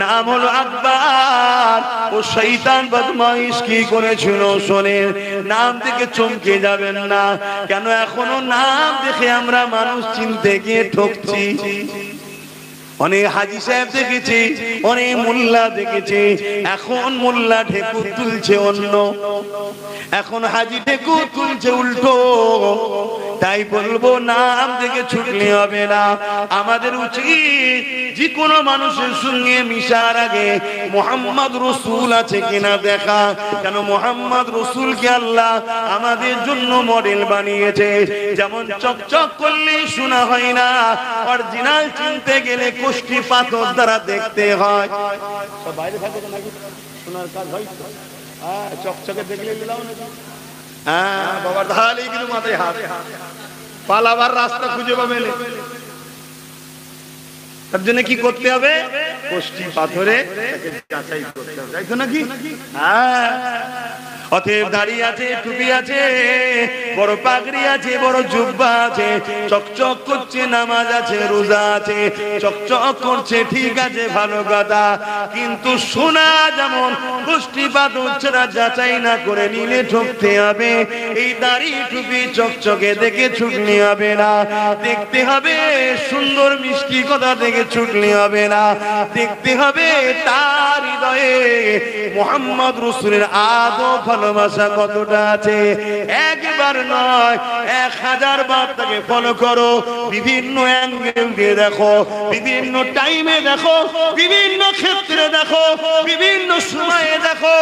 নাম হলো আকবর। ও শয়তান বদমাইশ কি করেছিল শোনেন, নাম থেকে চমকে যাবেন না। কেন এখনো নাম দেখে আমরা মানুষ চিনতে গিয়ে ঠকছি। অনেক হাজি সাহেব দেখেছি, অনেক মোল্লা দেখেছি, এখন মোল্লা ঢেকুর তুলছে অন্য, এখন হাজি ঢেকুর তুলছে উল্টো। তাই বলবো নাম থেকে ছুটলে হবে না। আমাদের উচিত যে কোনো মানুষের সঙ্গে মিশার আগে মুহাম্মদ রাসূল আছে কিনা দেখা। কেন মুহাম্মদ রাসূলকে আল্লাহ আমাদের জন্য মডেল বানিয়েছে। যেমন চকচক করলে শোনা হয় না, অরিজিনাল চিনতে গেলে কোষ্ঠী পাথর দ্বারা দেখতে হয়। সব বাইরে থাকে নাকি শোনার কাজ হয়? চকচকে দেখলে দিলাও নাকি? হ্যাঁ বাবা, তাহলে কিন্তু মাথায় হাত, পালাবার রাস্তা খুঁজে পাবে না। তার জন্য কি করতে হবে? কোষ্ঠী পাথরে যাচাই করতে হবে, তাই তো নাকি? হ্যাঁ, অতএব দাড়ি আছে, টুপি আছে, বড় পাগড়ি আছে, বড় জুব্বা আছে, চকচক করছে, নামাজ আছে, রোজা আছে, চকচক করছে, ঠিক আছে, ভালো কথা। কিন্তু সোনা যেমন কোষ্ঠী পাথর ছাড়া যাচাই না করে নিলে ঠকতে হবে। এই দাড়ি টুপি চকচকে দেখে ছুটলে হবে না, দেখতে হবে সুন্দর মিষ্টি কথা দেখে ছুটলে হবে না, দেখতে হবে তার হৃদয়ে মুহাম্মদ রাসূলের আদব ভালোবাসা কতটা আছে। একবার নয়, 1000 বার তাকে ফলো করো, বিভিন্ন অ্যাঙ্গেল দিয়ে দেখো, বিভিন্ন টাইমে দেখো, বিভিন্ন ক্ষেত্রে দেখো, বিভিন্ন সময়ে দেখো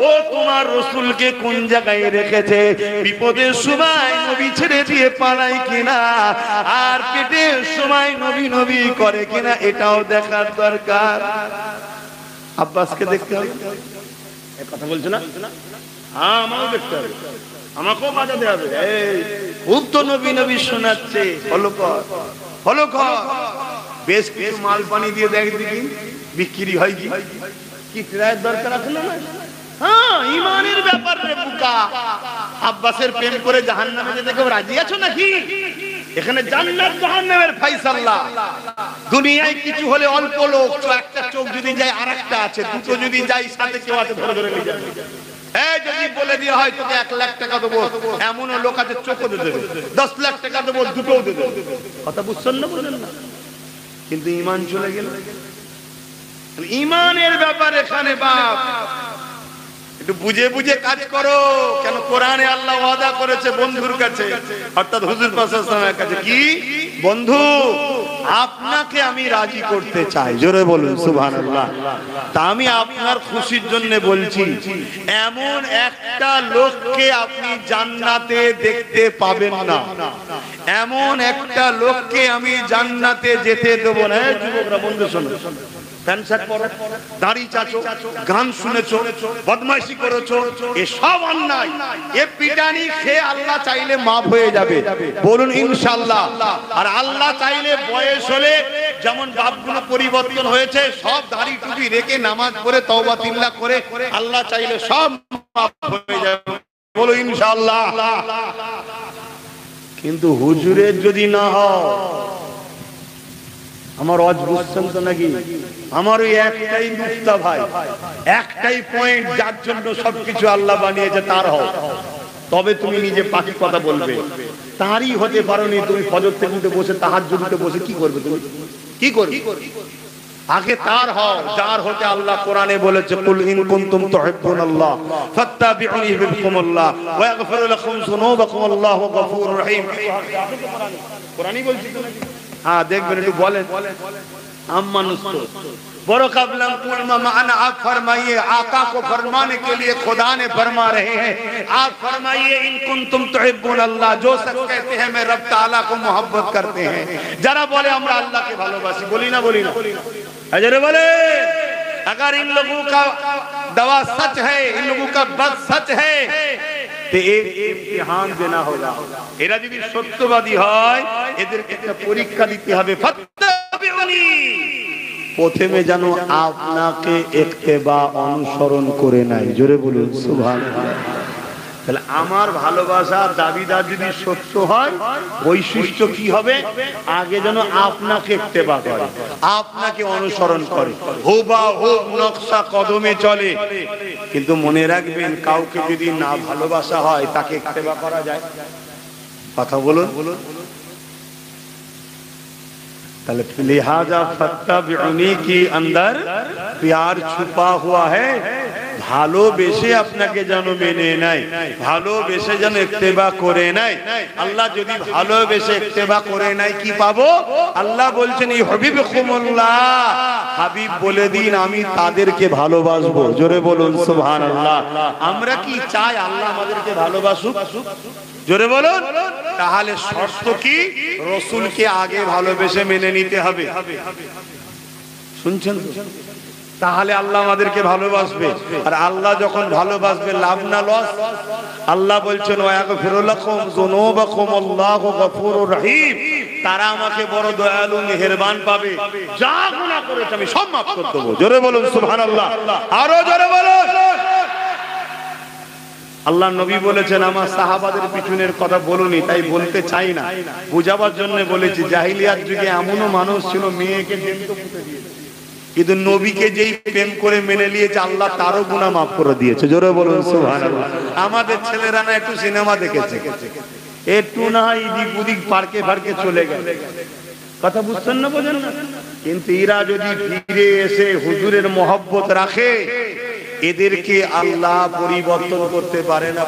ও তোমার রাসূলকে কোন জায়গায় রেখেছে। বিপদের সময় নবী ছেড়ে দিয়ে পালায় কিনা, আর পেটের সময় নবী নবী করে কিনা, এটাও দেখার দরকার। আব্বাসকে দেখতে হবে, কথা বলছো না? হ্যাঁ, আমাকেও দেখতে হবে, আমাকেও বাজাতে হবে। খুব তো নবী নবী শোনাচ্ছে, ফলো কর, ফলো কর। বেশ কিছু মাল পানি দিয়ে দেখ দেখি বিক্রি হয় কি, কি ক্রয়ের দরকার আছে না? হ্যাঁ, ঈমানের ব্যাপার রে বুকা। আব্বাসের প্রেম করে জাহান্নামে যেতে কেউ রাজি আছো নাকি? এখানে জান্নাত জাহান্নামের ফয়সালা। দুনিয়ায় কিছু হলে অল্প লোক, একটা চোখ যদি যায় আরেকটা আছে, দুটো যদি যায় সাথে কেউ আছে ধরে ধরে নিয়ে যাবে। এই যদি বলে দেওয়া হয় তোকে 1 লাখ টাকা দেবো, এমন লোক আছে চোখও দিয়ে দেবে, 10 লাখ টাকা দেবো, দুটোও দিয়ে দেবে। কথা বুঝছেন না? বুঝেন না? কিন্তু ঈমান চলে গেল। ঈমানের ব্যাপার এখানে বাপ, একটু বুঝে বুঝে কাজ করো। কেন কোরআনে আল্লাহ ওয়াদা করেছে বন্ধুর কাছে, অর্থাৎ হুজুর পাক সাল্লাল্লাহু আলাইহি ওয়াসাল্লামের কাছে, কি বন্ধু আপনাকে আমি রাজি করতে চাই। জোরে বলুন সুবহানাল্লাহ। তা আমি আপনার খুশির জন্য বলছি, এমন একটা লোককে আপনি জান্নাতে দেখতে পাবেন না, এমন একটা লোককে আমি জান্নাতে যেতে দেব না। যুবকরা বন্ধু শোনো, প্যান্ট শার্ট পরো, দাড়ি চাচো, গান শুনেছো, বদমাইশি করেছো, এসব অন্যায়। এ পিটানি খেয়ে আল্লাহ চাইলে মাফ হয়ে যাবে, বলুন ইনশাআল্লাহ। আর আল্লাহ চাইলে বয়স হলে যেমন বাপগুলো পরিবর্তন হয়েছে, সব দাড়ি টুপি রেখে নামাজ পড়ে তওবা 3 লাখ করে আল্লাহ চাইলে সব মাফ হয়ে যাবে, বলুন ইনশাআল্লাহ। কিন্তু হুজুরের যদি না হয়, আমার অজ বুঝছেন তো নাকি? আমার ওই একটাই নুক্তা ভাই, একটাই পয়েন্ট, যার জন্য সবকিছু আল্লাহ বানিয়েছে তার হও, তবে তুমি নিজে পাখি কথা বলবে। তারই হতে পারোনি, তুমি ফজর থেকে উঠে বসে তাহাজ্জুদে বসে কি করবে? তুমি কি করবে? আগে তার হও যার হতে আল্লাহ কোরআনে বলেছে, কুল ইন কুনতুম তুহিব্বুনাল্লাহ ফাত্তাবিউনি ইউহিব্বুকুমুল্লাহ ওয়া ইয়াগফির লাকুম যুনুবাকুম আল্লাহু গফুরুর রহিম। কোরআনই বলছি তো নাকি? हाँ देख बेटे बोले हम मनुष्य बड़ो कबलम कुलमा माना आप फरमाइए, आका को फरमाने के लिए खुदा ने फरमा रहे हैं, आप फरमाइए इन कुंतुम तुहिब्बुन अल्लाह, जो शख्स कहते हैं मैं रब ताला को मोहब्बत करते हैं, जरा बोले हमरा अल्लाह के भालोबासी, बोली ना अजरे बोले। अगर इन लोगों का दवा सच है, इन लोगों का बद सच है, तो एक इम्तिहान देना होगा। এরা যদি সত্যবাদী হয় এদেরকে একটা পরীক্ষা দিতে হবে। ফাত্তাবিউনি, প্রথমে যেন আপনাকে ইত্তেবা অনুসরণ করে নাই। জোরে বলুন সুবহানাল্লাহ। তাহলে আমার ভালোবাসার দাবিদার যদি সত্য হয়, বৈশিষ্ট্য কি হবে? আগে যেন আপনাকে ইত্তেবা করে, আপনাকে অনুসরণ করে, হুবহু নকশা কদমে চলে। কিন্তু মনে রাখবেন, কাউকে যদি না ভালোবাসা হয় তাকে ইত্তেবা করা যায়? কথা বলুন। তাহলে লিহাজা ফত্তাবিউনি কি अंदर प्यार छुपा हुआ है। ভালোবেসে আপনাকে যেন মেনে নেয়, ভালোবেসে যেন ইত্তেবা করে নেয়। আল্লাহ যদি ভালোবেসে ইত্তেবা করে নেয় কি পাবো? আল্লাহ বলছেন ইউহিব্বুকুমুল্লাহ, হাবিব বলে দিন আমি তাদেরকে ভালোবাসবো। জোরে বলুন সুবহানাল্লাহ। আমরা কি চাই আল্লাহ আমাদেরকে ভালোবাসুক? জোরে বলুন। তাহলে শর্ত কি? রাসূলকে আগে ভালোবেসে মেনে নিতে হবে। শুনছেন? তাহলে আল্লাহ আমাদেরকে ভালোবাসবে। আর আল্লাহ যখন ভালোবাসবে, লাভ না লস? আল্লাহ বলছেন ওয়াগফিরু লাকুম যুনুবাকুম আল্লাহু গফুরুর রহিম, তারা আমাকে বড় দয়ালু মেহেরবান পাবে, যা গুনাহ করেছে আমি সব মাফ করে দেব। জোরে বলুন সুবহানাল্লাহ। আরো জোরে বলুন। আল্লাহ নবী বলেছেন, আমার সাহাবাদের পিছনের কথা বলুনি, তাই বলতে চাই না, বুঝাবার জন্য বলেছি। জাহিলিয়াত যুগে এমনও মানুষ ছিল মেয়েকে জেলতে পুঁতে দিয়েছে, কিন্তু নবীকে যেই প্রেম করে মেনে নিয়েছে আল্লাহ তারও গুনাহ মাফ করে দিয়েছে। জোরে বলুন সুবহানাল্লাহ। আমাদের ছেলেরা না একটু সিনেমা দেখেছে, একটু না এদিক ওদিক পার্কে ফার্কে চলে গেছে, কথা বুঝছেন না? বোঝেন না? কিন্তু এরা যদি ফিরে এসে হুজুরের মহব্বত রাখে, এদেরকে আল্লাহ পরিবর্তন করতে পারে না?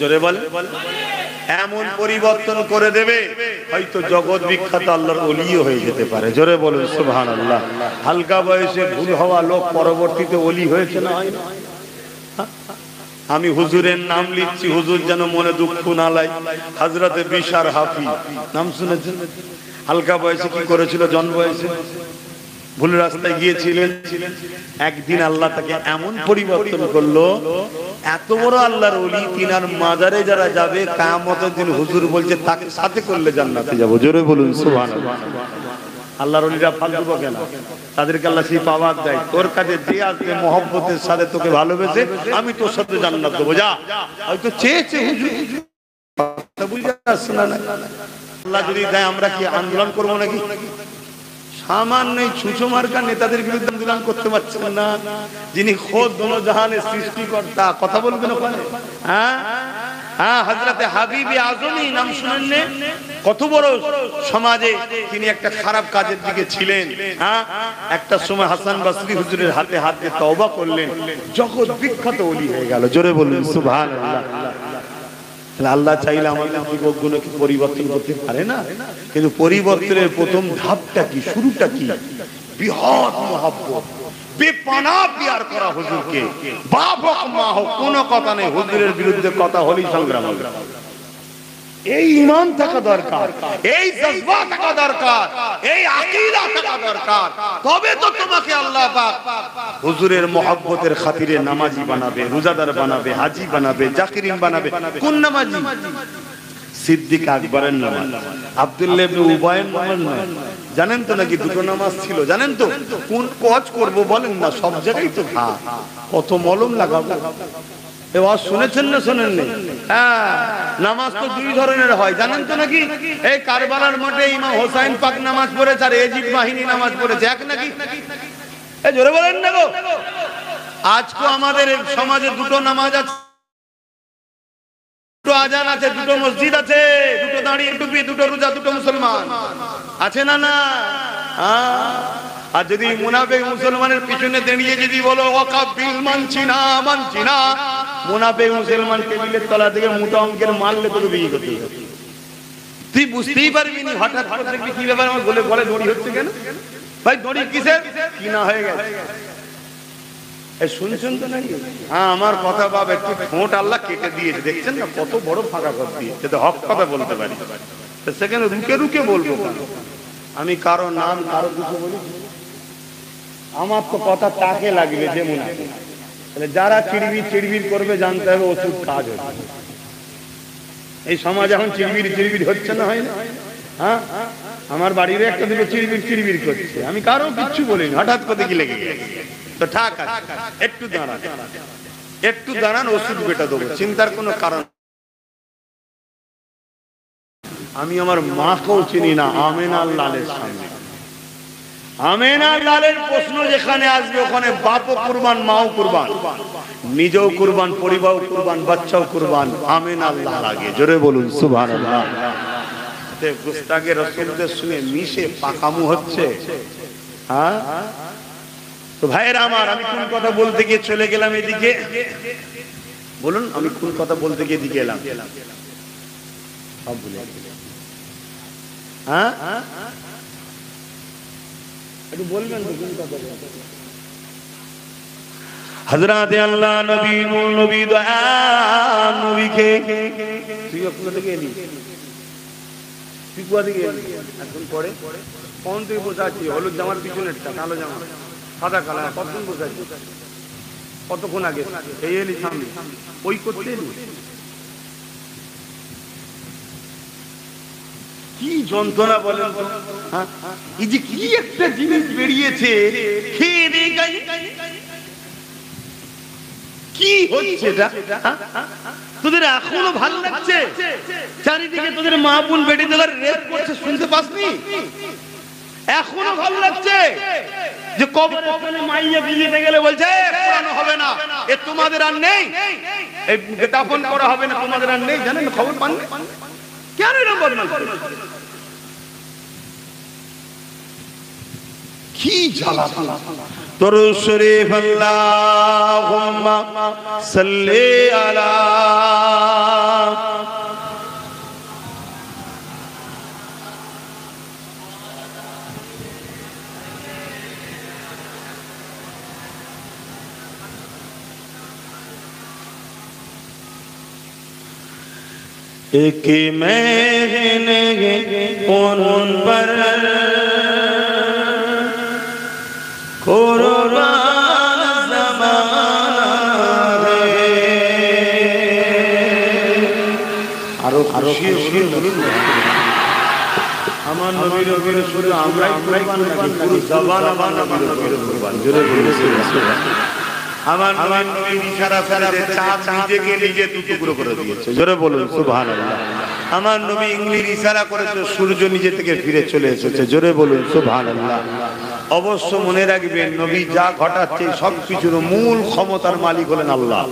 জোরে বল। এমন পরিবর্তন করে দেবে, হয়তো জগৎ বিখ্যাত আল্লাহর ওলিও হয়ে যেতে পারে। জোরে বলুন সুবহানাল্লাহ। হালকা বয়সে ভুল হওয়া লোক পরবর্তীতে ওলি হয়েছে না? হয় না? আমি হুজুরের নাম লিখছি, হুজুর যেন মনে দুঃখ না লাই। হযরতে বিশার হাফি নাম শুনেছেন? হালকা বয়সে কি করেছিল? জন্ম বয়সে ভুল রাস্তায় গিয়েছিলেন। একদিন আল্লাহ তাকে এমন পরিবর্তন করলো, এত বড় আল্লাহর ওলি, তিনার মাজারে যারা যাবে কিয়ামতের দিন হুজুর বলছে তাকে সাথে করলে জান্নাতে যাব। জোরে বলুন সুবহানাল্লাহ। আল্লাহর ওলিরা ফালতু বকে না, তাদেরকে আল্লাহ সেই পাওয়ার দেয়। তোর কাছে যে আসবে মহব্বতের সাথে তোকে ভালোবেসে, আমি তোর সাথে জান্নাত দেবো, যা। হয়তো চেয়েছে হুজুর, কথা বুঝে আসছে না? আল্লাহ যদি দেয় আমরা কি আন্দোলন করবো নাকি? সামান্য ছুঁচো মার্কা নেতাদের বিরুদ্ধে আন্দোলন করতে পারছেন না, যিনি খোদ দোনো জাহানের সৃষ্টিকর্তা, কথা বলবেন ওখানে? হ্যাঁ হ্যাঁ, হযরতে হাবিবে আজমি নাম শুনেন? কত বড় সমাজে তিনি একটা খারাপ কাজের দিকে ছিলেন। হ্যাঁ, একটা সময় হাসান বসরি হুজুরের হাতে হাত দিয়ে তওবা করলেন, জগৎ বিখ্যাত ওলি হয়ে গেল। জোরে বলুন সুবহানাল্লাহ। আল্লাহ চাইলে আমাদের যুবকগুলোকে পরিবর্তন করতে পারে না? কিন্তু পরিবর্তনের প্রথম ধাপটা কি, শুরুটা কি? বৃহৎ মহব্বত, বেপনা প্যার করা হুজুরকে। বাপ হোক মা হোক কোনো কথা নেই, হুজুরের বিরুদ্ধে কথা হলেই সংগ্রাম হবে। এই ঈমান থাকা দরকার, এই জজবা থাকা দরকার, এই আকীদা থাকা দরকার। তবে তো তোমাকে আল্লাহ পাক হুজুরের মহব্বতের খাতিরে নামাজি বানাবে, রোজাদার বানাবে, হাজী বানাবে, জাকিরিন বানাবে। কোন নামাজি? সিদ্দিক আকবরের নামাজ, আব্দুল্লাহ ইবনে উবায়ের নামাজ নয়। জানেন তো নাকি দুটো নামাজ ছিল? জানেন তো? কোন কাজ করব বলেন না, সব জায়গায় তো ঘা, কত মলম লাগাবো। এবার শুনেছেন না শোনেননি? হ্যাঁ, নামাজ তো দুই ধরনের হয়, জানেন তো নাকি? এই কারবালার মাঠে ইমাম হোসাইন পাক নামাজ পড়েছে, আর এজিদ বাহিনী নামাজ পড়েছে, এক নাকি? এই জোরে বলেন না গো। আজকে আমাদের সমাজে দুটো নামাজ আছে, দুটো আজান আছে, দুটো মসজিদ আছে, দুটো দাঁড়িয়ে টুপি, দুটো রোজা, দুটো মুসলমান আছে না? না। আর যদি মুনাফিক মুসলমানের পিছনে দাঁড়িয়ে যদি বলো ওয়াকাফ বিল মানছি না, মানছি না, মুনাফিক মুসলমান টেবিলের তলা থেকে মোটা অঙ্কের মারলে তোকে বিয়ে করতে হবে। তুই বুঝতেই পারবি না, হঠাৎ করে দেখবি কি ব্যাপার, আমার গলে গলে দড়ি হচ্ছে কেন? ভাই দড়ি কিসের? কিনা হয়ে গেছে। শুনছেন তো নাকি? হ্যাঁ, আমার কথা বাবা একটু ঠোঁট আল্লাহ কেটে দিয়েছে, দেখছেন না কত বড় ফাঁকা করে দিয়েছে, তো হক কথা বলতে পারি। সেখানে রুকে রুকে বলবো, আমি কারো নাম কারো কিছু বলি, আমার তো কথা তাকে লাগবে যে মুনাফিক। তাহলে যারা চিড়বির চিড়বির করবে জানতে হবে ওষুধ কাজ হচ্ছে। এই সমাজ এখন চিড়বির চিড়বির হচ্ছে না, হয় না? হ্যাঁ, আমার বাড়ির একটা দুটো চিড়বির চিড়বির করছে, আমি কারো কিচ্ছু বলিনি, হঠাৎ করে কি লেগে গেছে। তো ঠিক আছে, একটু দাঁড়া। একটু দাঁড়ান, ওষুধ বেটা দেবো, চিন্তার কোনো কারণ। আমি আমার মাকেও চিনি না আমেনার লালের সামনে। আমেনার লালের প্রশ্ন যেখানে আসবে ওখানে বাপও কুরবান, মাও কুরবান, নিজেও কুরবান, পরিবারও কুরবান, বাচ্চাও কুরবান। আমেনার লাল আগে, জোরে বলুন সুবহানাল্লাহ। গুস্তাখে রাসূলদের শুনে মিশে পাকামু হচ্ছে। হ্যাঁ তো ভাইয়েরা আমার, আমি কোন কথা বলতে গিয়ে চলে গেলাম এদিকে, বলুন আমি কোন কথা বলতে গিয়ে এদিকে এলাম? সব ভুলে গেলাম। হ্যাঁ একটু বলবেন তো কোন কথা? হযরত আল্লাহ নবী, নূর নবী, দয়া নবীকে তুই কোথা থেকে এলি? তুই কোথা থেকে এলি? এখন পরে কোন তুই বসাচ্ছি? হলুদ জামার পিছনেরটা, কালো জামা, সাদা কালা, কতক্ষণ বসাচ্ছি? কতক্ষণ আগে এই এলি সামনে? ওই করতে এলি? কি যন্ত্রণা বলেন তো? এই যে কি একটা জিনিস বেরিয়েছে, খেয়ে দিয়ে কি হচ্ছে এটা? তোদের এখনো ভালো লাগছে? চারিদিকে তোদের মা বোন বেটি তোদের রেপ করছে, শুনতে পাসনি? এখনো ভালো লাগছে যে কবরে ওখানে মাইয়া বিয়েতে গেলে বলছে কোরআন হবে না, এ তোমাদের আর নেই, এই দাফন করা হবে না, তোমাদের আর নেই। জানেন খবর পান? কেন এরকম বদনাম করে? কি জ্বালাতন! দরুদ শরীফ আল্লাহুম্মা সাল্লি আলা एक महने उन पर कुर्बान ज़माना है। आरो खुशी আমার নবীর উপরে শুধু আমরাই কুরবান নাকি পুরো জবান আমার নবীর কুরবান? জোরে বলে সুবহানাল্লাহ। আমার নবী ইশারা করে চাঁদ নিজেকে নিজে টুকরো করে দিয়েছে, জোরে বলুন সুবহানাল্লাহ। আমার নবী ইংলিশ ইশারা করেছে সূর্য নিজে থেকে ফিরে চলে এসেছে, জোরে বলুন সুবহানাল্লাহ। অবশ্য মনে রাখবেন নবী যা ঘটাচ্ছে সবকিছুর মূল ক্ষমতার মালিক হলেন আল্লাহ,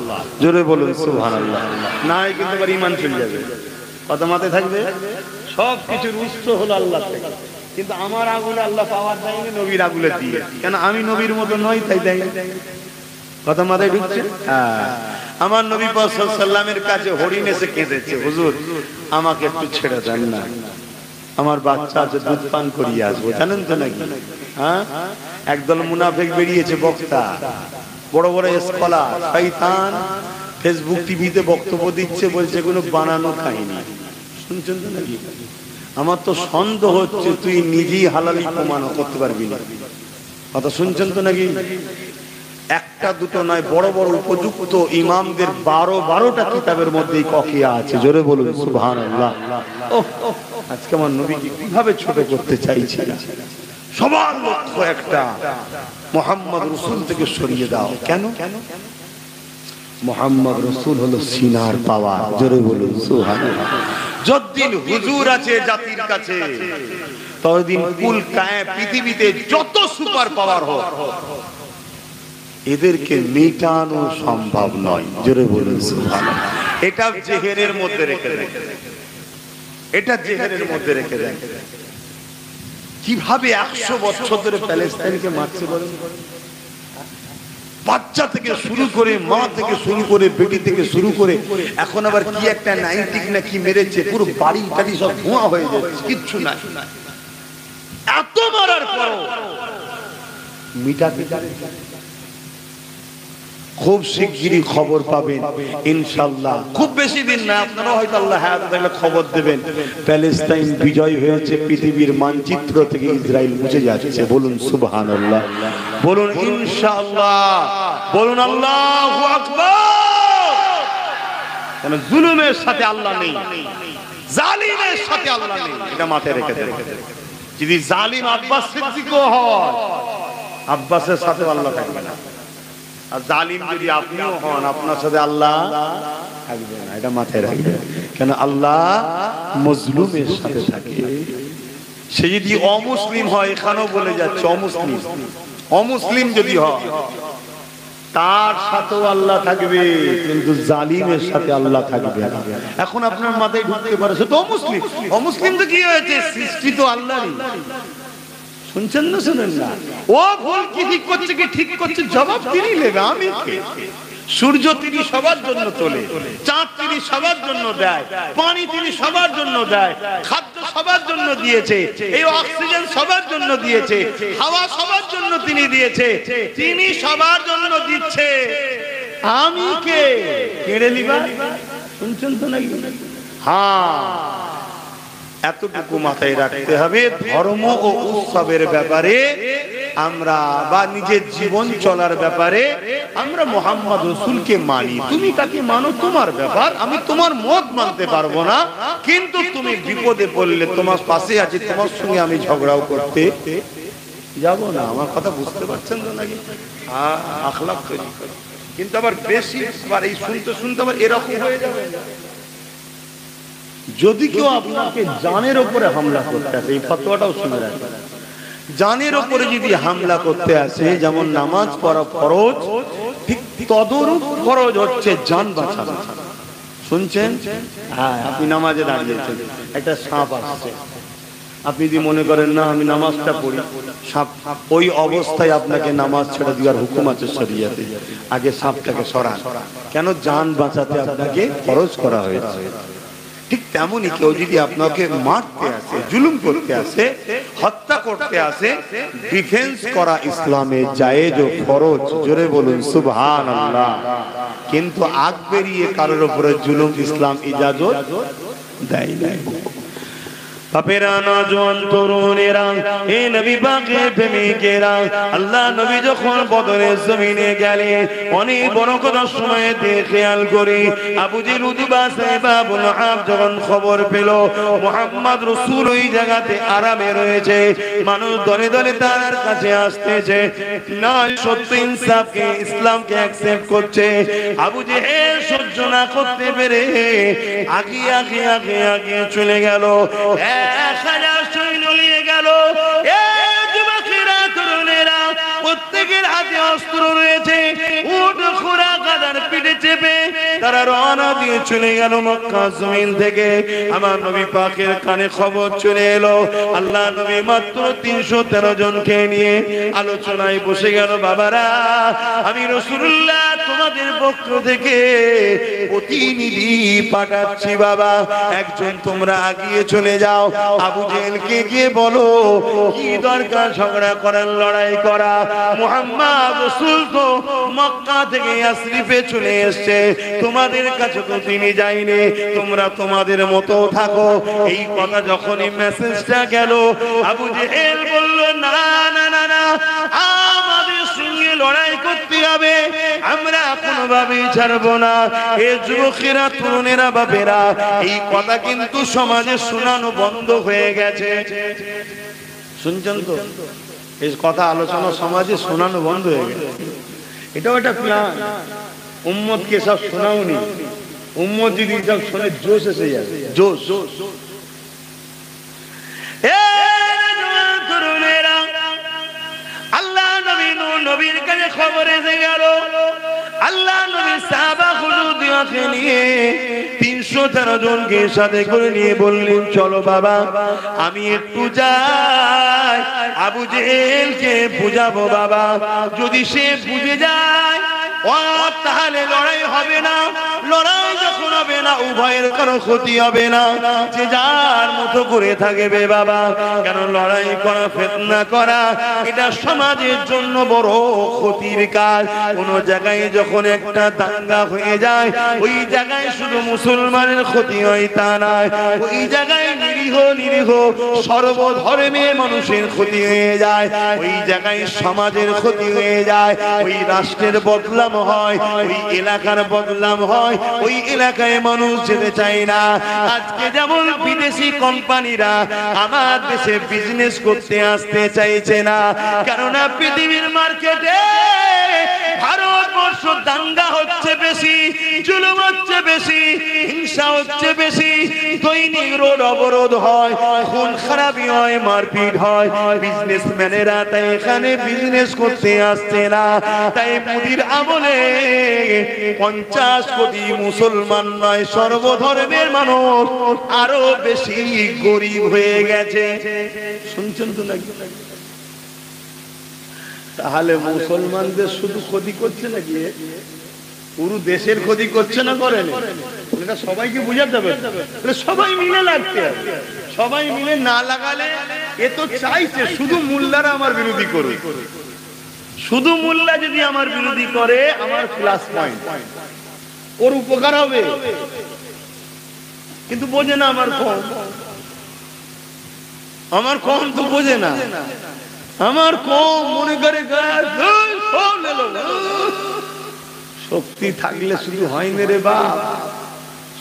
জোরে বলুন সুবহানাল্লাহ। না হয় কিন্তু আবার ঈমান চলে যাবে, কথা মাথায় থাকবে। সবকিছুর উৎস হলো আল্লাহ থেকে, কিন্তু আমার আগুনে আল্লাহ পাওয়ার দেয়নি, নবীর আগুনে দিয়ে। কেন? আমি নবীর মতো নই তাই দেয়। কথা মাথায় ঢুকছে? আমার নবী পাক সাল্লাল্লাহু আলাইহি ওয়াসাল্লামের কাছে হরিণ এসে কেঁদেছে, হুজুর আমাকে একটু ছেড়ে দেন না, আমার বাচ্চা আছে, দুধ পান করিয়ে আসবো। জানেন তো নাকি? হ্যাঁ, একদল মুনাফিক বেরিয়েছে, বক্তা, বড় বড় স্কলার, শয়তান, ফেসবুক টিভিতে বক্তব্য দিচ্ছে, বলছে কোনো বানানো কাহিনী। শুনছেন তো নাকি? আমার তো সন্দেহ হচ্ছে তুই নিজেই হালালি প্রমাণ করতে পারবি না। কথা শুনছেন তো নাকি? একটা দুটো নয়, বড় বড় উপযুক্ত ইমামদের 12টা কিতাবের মধ্যেই ককিয়া আছে, জোরে বলুন সুবহানাল্লাহ। আজকে আমার নবীকে কিভাবে ছোট করতে চাইছে। সবার লক্ষ্য একটা, মুহাম্মদ রাসূল থেকে সরিয়ে দাও। কেন? মুহাম্মদ রাসূল হলো সিনার পাওয়ার, জোরে বলুন সুবহানাল্লাহ। যতদিন হুজুর আছে জাতির কাছে, ততদিন কুল কায়ে পৃথিবীতে যত সুপার পাওয়ার হোক এদেরকে মেটানো সম্ভব নয়, জোরে বলুন সুবহানাল্লাহ। এটা জেহেনের মধ্যে রেখে দেন, এটা জেহেনের মধ্যে রেখে দেন। কিভাবে 100 বছর ধরে প্যালেস্টাইনকে মারছে বলেন? বাচ্চা থেকে শুরু করে, মা থেকে শুরু করে, বেটি থেকে শুরু করে, এখন আবার কি একটা 90 না কি মেরেছে, পুরো বাড়ি টাড়ি সব ধোঁয়া হয়ে যাচ্ছে, কিচ্ছু নাই। এত মারার পর মিটাতে খুব শিগগিরই খবর পাবেন ইনশাআল্লাহ। খুব বেশি দিন না, আপনারা হয়তো আল্লাহ হায়াত দিলে খবর দেবেন, প্যালেস্টাইন বিজয় হয়েছে, পৃথিবীর মানচিত্র থেকে ইসরায়েল মুছে যাচ্ছে। বলুন সুবহানাল্লাহ, বলুন ইনশাআল্লাহ, বলুন আল্লাহু আকবার। কেন? জুলুমের সাথে আল্লাহ নেই, জালিমের সাথে আল্লাহ নেই, এটা মাথায় রেখে দেন। যদি জালিম আব্বাস সিদ্দিকও হয়, আব্বাসের সাথে আল্লাহ থাকবে না। আর জালিম যদি আপনিও হন, আপনার সাথে আল্লাহ থাকবে না, এটা মাথায় রাখবেন। কেন আল্লাহ মজলুমের সাথে থাকে। সে যদি অমুসলিম হয়, এখানেও বলে যাচ্ছে অমুসলিম, অমুসলিম যদি হয় তার সাথেও আল্লাহ থাকবে, কিন্তু জালিমের সাথে আল্লাহ থাকবে না। এখন আপনার মাথায় ঢুকতে পারে সে তো অমুসলিম, অমুসলিম তো কি হয়েছে, সৃষ্টি তো আল্লাহরই। শুনছেন না শুনেন না? ও ভুল কি ঠিক করছে, কি ঠিক করছে, জবাব তিনি নেবে, আমি কে? সূর্য তিনি সবার জন্য তোলে, চাঁদ তিনি সবার জন্য দেয়, পানি তিনি সবার জন্য দেয়, খাদ্য সবার জন্য দিয়েছে, এই অক্সিজেন সবার জন্য দিয়েছে, হাওয়া সবার জন্য তিনি দিয়েছে, তিনি সবার জন্য দিচ্ছে, আমি কে কেড়ে নিবা? শুনছেন তো নাকি? হ্যাঁ, এতটুকু মাথায় রাখতে হবে। ধর্ম ও উৎসবের ব্যাপারে আমরা বা নিজের জীবন চলার ব্যাপারে আমরা মুহাম্মদ রাসূলকে মানি। তুমি কাকে মানো তোমার ব্যাপার, আমি তোমার মত মানতে পারবো না, কিন্তু তুমি বিপদে পড়লে তোমার পাশে আছি, তোমার সঙ্গে আমি ঝগড়াও করতে যাব না। আমার কথা বুঝতে পারছেন তো নাকি? আখলাক তৈরি করে, কিন্তু আবার বেশি আবার এই শুনতে শুনতে আবার এরকম হয়ে যাবে। যদি কেউ আপনাকে জানের উপরে হামলা করতে আসে, এই ফতোয়াটাও শুনে রাখবেন, জানের উপরে যদি হামলা করতে আসে, যেমন নামাজ পড়া ফরজ, ঠিক তদরূপ ফরজ হচ্ছে জান বাঁচানো। শুনছেন? হ্যাঁ, আপনি নামাজে দাঁড়িয়েছেন, একটা সাপ আসছে, আপনি যদি মনে করেন না আমি নামাজটা পড়ি, সাপ, ওই অবস্থায় আপনাকে নামাজ ছেড়ে দেওয়ার হুকুম আছে শরিয়াতে। আগে সাপটাকে সরান, কেন জান বাঁচাতে আপনাকে ফরজ করা হয়েছে। ঠিক তেমনই কেউ যদি আপনাকে মারতে আসে, জুলুম করতে আসে, হত্যা করতে আসে, ডিফেন্স করা ইসলামে জায়েজ ও ফরজ। জোরে বলুন সুবহানাল্লাহ। কিন্তু আগ বেরিয়ে কারোর উপরে জুলুম ইসলাম ইজাজত দেয় না। বাপেরা, নওজোয়ান তরুণেরা, হে নবী পাকের প্রেমিকেরা, আল্লাহ নবী যখন বদরের জমিনে গেলেন, অনেক বড় কথা সময়তে খেয়াল করি, আবু জেহেল উতবা সাইবা আবুল আহাব যখন খবর পেল মুহাম্মদ রাসূল ওই জায়গাতে আরামে রয়েছে, মানুষ দলে দলে তার কাছে আসতেছে, না সত্য ইনসাফকে ইসলামকে অ্যাকসেপ্ট করছে, আবু জেহেল সহ্য না করতে পেরে আগে আগে আগে আগে চলে গেল। 1000 সৈন্য নিয়ে গেল। যুবকেরা, তরুণেরা, প্রত্যেকের হাতে অস্ত্র রয়েছে, উট ঘোড়া গাধার পিঠে চেপে তারা রওনা দিয়ে চলে গেল মক্কা জমিন থেকে। আমার নবী পাকের কানে খবর চলে এলো, আল্লাহ নবী মাত্র 313 জনকে নিয়ে আলোচনায় বসে গেল। বাবারা, আমি রাসূলুল্লাহ তোমাদের পক্ষ থেকে প্রতিনিধি পাঠাচ্ছি, বাবা একজন তোমরা আগিয়ে চলে যাও, আবু জেহেলকে গিয়ে বলো কি দরকার ঝগড়া করার, লড়াই করা, মুহাম্মদ রাসূল তো মক্কা থেকে ইয়াসরিফে চলে এসেছে, তোমাদের কাছে তো তিনি যায়নি, তোমরা তোমাদের মতো থাকো। এই কথা যখনই মেসেজটা গেল, আবু জেহেল বলল না না না না, আমাদের সঙ্গে লড়াই করতে হবে, আমরা কোনোভাবেই ছাড়বো না। এ যুবকেরা, তরুণেরা, বাপেরা, এই কথা কিন্তু সমাজে শোনানো বন্ধ হয়ে গেছে। শুনছেন তো? এই কথা আলোচনা সমাজে শোনানো বন্ধ হয়ে গেছে। এটাও একটা প্ল্যান, উম্মতকে সব শোনাওনি, উম্মত যদি সব শুনে জোশ এসে যাবে, জোশ। আল্লাহ নবীর কাছে খবর এসে গেল, আল্লাহ নবী সাহাবা হুজুরকে নিয়ে 313 জনকে সাথে করে নিয়ে বললেন, চলো বাবা আমি একটু যাই, আবু জেহেলকে বুঝাবো বাবা, যদি সে বুঝে যায় তাহলে লড়াই হবে না, লড়াই যখন হবে না উভয়ের কারো ক্ষতি হবে না, যে যার মতো করে থাকবে বাবা। কেন লড়াই করা, ফিতনা করা, এটা সমাজের জন্য বড় ক্ষতির কাজ। কোন জায়গায় যখন একটা দাঙ্গা হয়ে যায়, ওই জায়গায় শুধু মুসলমানের ক্ষতি হয় তা নয়, ওই জায়গায় নিরীহ নিরীহ সর্বধর্মের মানুষের ক্ষতি হয়ে যায়, ওই জায়গায় সমাজের ক্ষতি হয়ে যায়, ওই রাষ্ট্রের বদলাম হয়, ওই এলাকার বদলাম হয়, ওই এলাকায় মানুষ যেতে চায় না। আজকে যেমন বিদেশি কোম্পানিরা আমার দেশে বিজনেস করতে আসতে চাইছে না, কেননা পৃথিবীর মার্কেটে ভারত ভারতবর্ষ দাঙ্গা হচ্ছে বেশি, জুলুম হচ্ছে বেশি, হিংসা হচ্ছে বেশি, দৈনিক রোড অবরোধ হয়, খুন খারাপি হয়, মারপিট হয়, বিজনেসম্যানেরা তাই এখানে বিজনেস করতে আসছে না। তাই মোদির আমলে 50 কোটি মুসলমান নয়, সর্বধর্মের মানুষ আরো বেশি গরিব হয়ে গেছে। শুনছেন তো নাকি? তাহলে মুসলমানদের শুধু ক্ষতি করছে নাকি? পুরো দেশের ক্ষতি করছে না, করেন? এটা সবাইকে বুঝাতে হবে, সবাই মিলে লাগতে হবে। সবাই মিলে না লাগালে এ তো চাইছে শুধু মোল্লারা আমার বিরোধী করুক, শুধু মোল্লা যদি আমার বিরোধী করে আমার প্লাস পয়েন্ট, ওর উপকার হবে। কিন্তু বোঝে না, আমার কম তো বোঝে না, আমার কম মনে করে শক্তি থাকলে শুধু হয় না রে বাপ,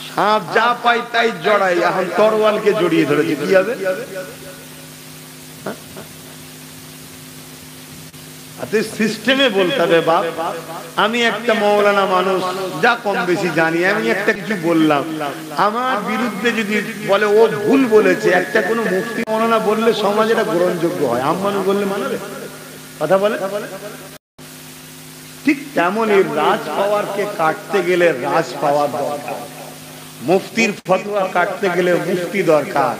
সাপ যা পাই তাই জড়াই। এখন তরোয়ালকে জড়িয়ে ধরেছে, কি হবে? সিস্টেমে বলতে হবে বাপ। আমি একটা মৌলানা মানুষ, যা কম বেশি জানি, আমি একটা কিছু বললাম, আমার বিরুদ্ধে যদি বলে ও ভুল বলেছে, একটা কোনো মুফতি মৌলানা বললে সমাজ এটা গ্রহণযোগ্য হয়, আমমানুষ বললে মানবে? কথা বলে। ঠিক তেমনই রাজ পাওয়ারকে কাটতে গেলে রাজ পাওয়ার দরকার, মুফতির ফতোয়া কাটতে গেলে মুফতি দরকার,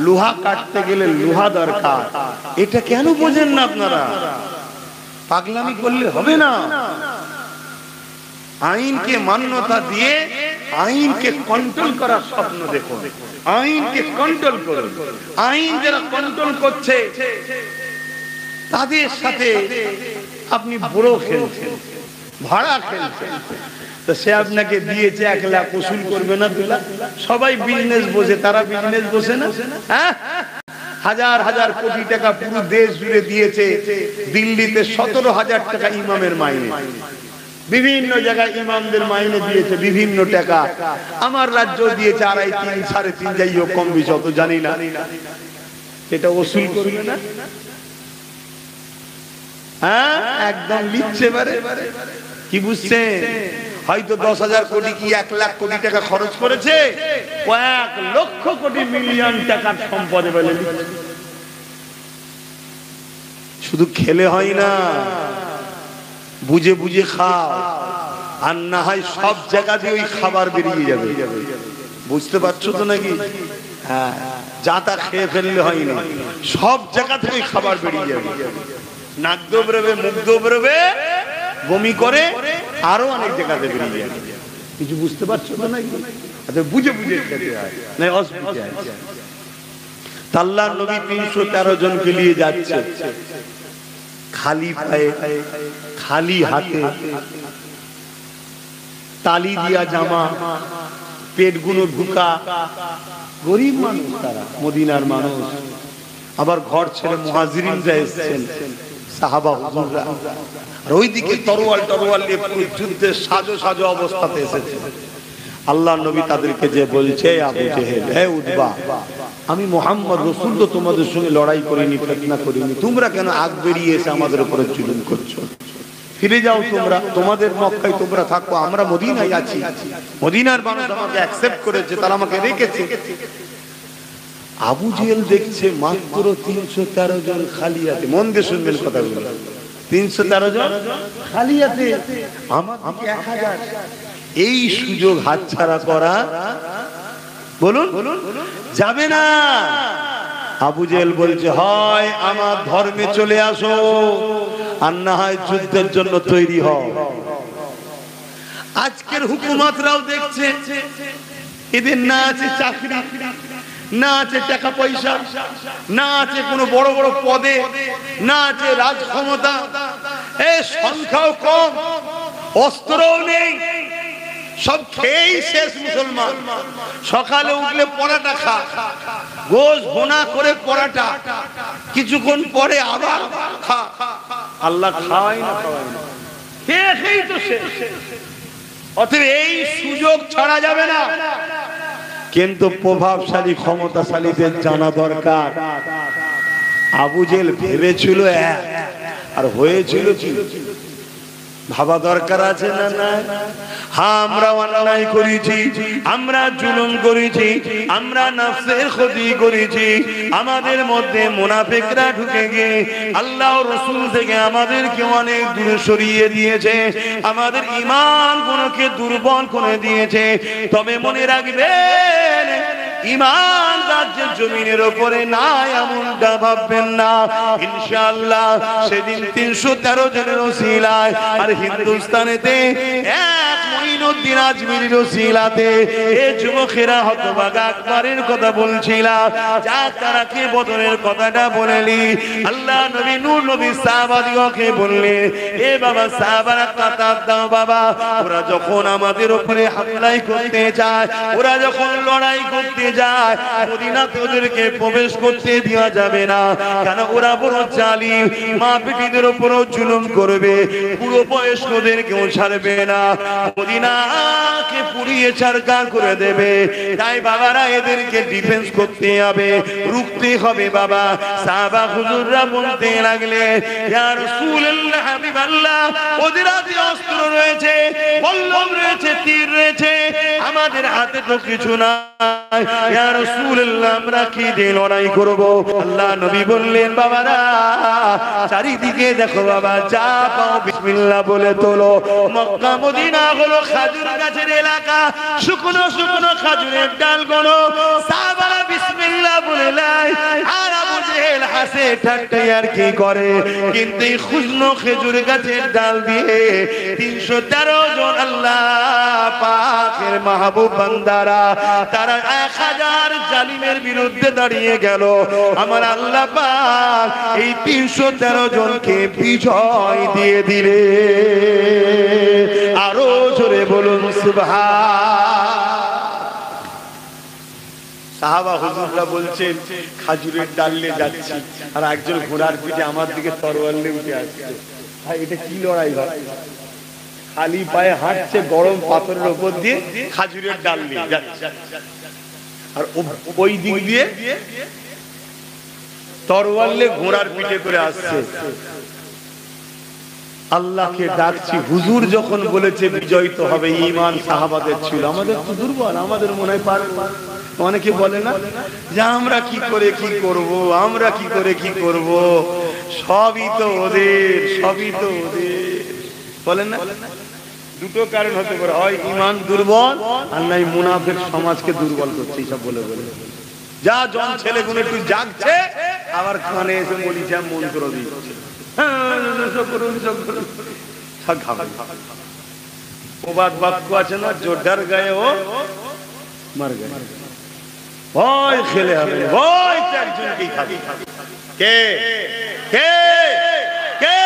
লোহা কাটতে গেলে লোহা দরকার। এটা কেন বোঝেন না আপনারা? পাগলামি করলে হবে না। আইনকে মান্যতা দিয়ে আইনকে কন্ট্রোল করার স্বপ্ন দেখুন, আইনকে কন্ট্রোল করুন। আইন যারা কন্ট্রোল করছে তাদের সাথে আপনি বুড়ো খেলছেন, ভাড়া খেলছেন, তো সে আপনাকে দিয়েছে 1 লাখ, উসুল করবে না 2 লাখ? সবাই বিজনেস বোঝে, তারা বিজনেস বোঝে না? হ্যাঁ, হাজার হাজার কোটি টাকা পুরো দেশ জুড়ে দিয়েছে। দিল্লিতে 17,000 টাকা ইমামের মাইনে, বিভিন্ন জায়গায় ইমামদের মাইনে দিয়েছে বিভিন্ন টাকা। আমার রাজ্য দিয়েছে 2.5, 3, 3.5, যাই হোক, কম বেশি অত জানি না। এটা ওসুল করবে না? হ্যাঁ, একদম লিখছে বারে। কি বুঝছে? হয়তো 10,000 কোটি কি 1 লাখ কোটি টাকা খরচ করেছে, কয়েক লক্ষ কোটি মিলিয়ন টাকার সম্পদে বলে। শুধু খেলে হয় না, বুঝে বুঝে খাও, আর না হয় সব জায়গা দিয়ে ওই খাবার বেরিয়ে যাবে। বুঝতে পারছো তো নাকি? হ্যাঁ, যা তা খেয়ে ফেললে হয় না, সব জায়গা থেকে খাবার বেরিয়ে যাবে। নাক দোবড়াবে, মুখ দোবড়াবে, বমি করে, আরো অনেক জায়গাতে বেরিয়ে যাবে। কিছু বুঝতে পারছো তো নাকি? আচ্ছা, বুঝে বুঝে খেতে হয়, না অসুবিধা হয়। আল্লাহর নবী 313 জনকে নিয়ে যাচ্ছে, খালি পায়ে, খালি হাতে, তালি দিয়া জামা, পেটগুলো ঢুকা, গরিব মানুষ তারা, মদিনার মানুষ। আবার ঘর ছেড়ে মুহাজিরিনরা এসেছেন, সাহাবা হুজুররা, আর ওইদিকে তরোয়াল নিয়ে পুরো যুদ্ধের সাজো সাজো অবস্থাতে এসেছে। আল্লাহর নবী তাদেরকে যে বলছে, আবু জেহেল, হে উতবা, আমি মুহাম্মদ রাসূল তো তোমাদের সঙ্গে লড়াই করিনি, ফিতনা করিনি, তোমরা কেন আগ বেরিয়ে এসে আমাদের উপরে জুলুম করছো? ফিরে যাও তোমরা, তোমাদের মক্কায় তোমরা থাকো, আমরা মদিনায় আছি। মদিনার মানুষ আমাকে অ্যাকসেপ্ট করেছে, তারা আমাকে রেখেছে। আবু জেহেল দেখছে মাত্র 313 জন খালি হাতে। মন দিয়ে শুনবেন কথাগুলো, 313 জন খালি হাতে, আমার 1000। এই সুযোগ হাতছাড়া করা, বলুন, যাবে না। আবু জেহেল বলছে, হয় আমার ধর্মে চলে আসো, আর না হয় যুদ্ধের জন্য তৈরি হও। আজকের হুকুমতরাও দেখছে এদের না আছে চাকরি, না আছে টাকা পয়সা, না আছে কোনো বড় বড় পদে, না আছে রাজ ক্ষমতা, এই সংখ্যাও কম, অস্ত্রও নেই, সব খেয়েই শেষ মুসলমান। সকালে উঠলে পরাটা খা, গোশ ভুনা করে পরাটা, কিছুক্ষণ পরে আবার খা। আল্লাহ খাওয়াই না, খেয়ে খেয়েই তো শেষ। অতএব এই সুযোগ ছাড়া যাবে না। কিন্তু প্রভাবশালী ক্ষমতাশালীদের জানা দরকার, আবু জেহেল ভেবেছিল আর হয়েছিল কি? ভাবা দরকার আছে না না? হ্যাঁ, আমরা অন্যায় করেছি, আমরা জুলুম করেছি, আমরা নফসের ক্ষতি করেছি, আমাদের মধ্যে মুনাফিকরা ঢুকে গিয়ে আল্লাহ রাসূল থেকে আমাদেরকে অনেক দূরে সরিয়ে দিয়েছে, আমাদের ঈমান গুলোকে দুর্বল করে দিয়েছে। তবে মনে রাখবেন, ঈমান রাজ্যের জমিনের উপরে নাই এমনটা ভাববেন না। ইনশাআল্লাহ সেদিন 313 জনের ওসিলায় আর হিন্দুস্তানেতে এক মঈনুদ্দিন আজমিরির ওসিলাতে এই যুবকেরা হতভাগা আকবরের কথা বলছিলাম, যা তারা কি বদরের কথাটা বলেলি। আল্লাহ নবী নূর নবী সাহাবাদিগকে বললেন, এ বাবা সাহাবারা কাতার দাও বাবা, ওরা যখন আমাদের উপরে হামলাই করতে যায়, ওরা যখন লড়াই করতে যায়, মদিনাতে ওদেরকে প্রবেশ করতে দেওয়া যাবে না, কেন ওরা বড় জালিম, মা বেটিদের উপরও জুলুম করবে, পুরো বয়স্কদের কেউ ছাড়বে না, মদিনাকে পুড়িয়ে ছারখার করে দেবে। তাই বাবারা এদেরকে ডিফেন্স করতে হবে, রুখতে হবে বাবা। সাহাবা হুজুররা বলতে লাগলে, ইয়া রাসূলুল্লাহ হাবিবাল্লাহ, ওদের হাতে অস্ত্র রয়েছে, বল্লম রয়েছে, তীর রয়েছে, আমাদের হাতে তো কিছু না। ইয়া রাসূলুল্লাহ, আমরা কি দিয়ে লড়াই করব? আল্লাহ নবী বললেন, বাবারা চারিদিকে দেখো বাবা, যা পাও বিসমিল্লাহ বলে তোলো। মক্কা মদিনা হলো খেজুর গাছের এলাকা, শুকনো শুকনো খেজুরের ডাল গুলো সাহাবারা বিসমিল্লাহ বলে লাই, আর আবু জেহেল হাসে ঠাট্টা আর কি করে, কিন্তু এই শুকনো খেজুর গাছের ডাল দিয়ে 313 জন আল্লাহ পাকের মাহবুব বান্দারা তারা 1000 জালিমের বিরুদ্ধে দাঁড়িয়ে গেল। আমার আল্লাহ পাক এই 313 জনকে বিজয় দিয়ে দিলে। আরো জোরে বলুন সুবহান। সাহাবা হুজুররা বলছেন, খাজুরের ডাল নিয়ে যাচ্ছি, আর একজন ঘোড়ার পিঠে আমার দিকে তরোয়াল নিয়ে উঠে আসছে। ভাই এটা কি লড়াই ভাই? খালি পায়ে হাঁটছে, গরম পাথরের উপর দিয়ে খাজুরের ডাল নিয়ে যাচ্ছে, আর ওই দিক দিয়ে তরোয়াল নিয়ে ঘোড়ার পিঠে করে আসছে। আল্লাহকে ডাকছি, হুজুর যখন বলেছে বিজয়িত হবে, ঈমান সাহাবাদের ছিল, আমাদের তো দুর্বল, আমাদের মনে হয় পারবো। অনেকে বলে না যে আমরা কি করে কি করব, আমরা কি করে কি করব, সবই তো ওদের, সবই তো ওদের, বলেন না? দুটো কারণ হতে পারে, হয় ঈমান দুর্বল, আর নাই মুনাফিক সমাজকে দুর্বল করছে এইসব বলে বলে। যা জন ছেলেগুলো একটু জাগছে, আবার কানে এসে বলিছে মন্ত্র দিচ্ছে, প্রবাদ বাক্য আছে না, জোরদার গায়ে ও মার গায়ে, ভয় খেলে হবে, ভয় একজনকেই খাবে। কে কে কে?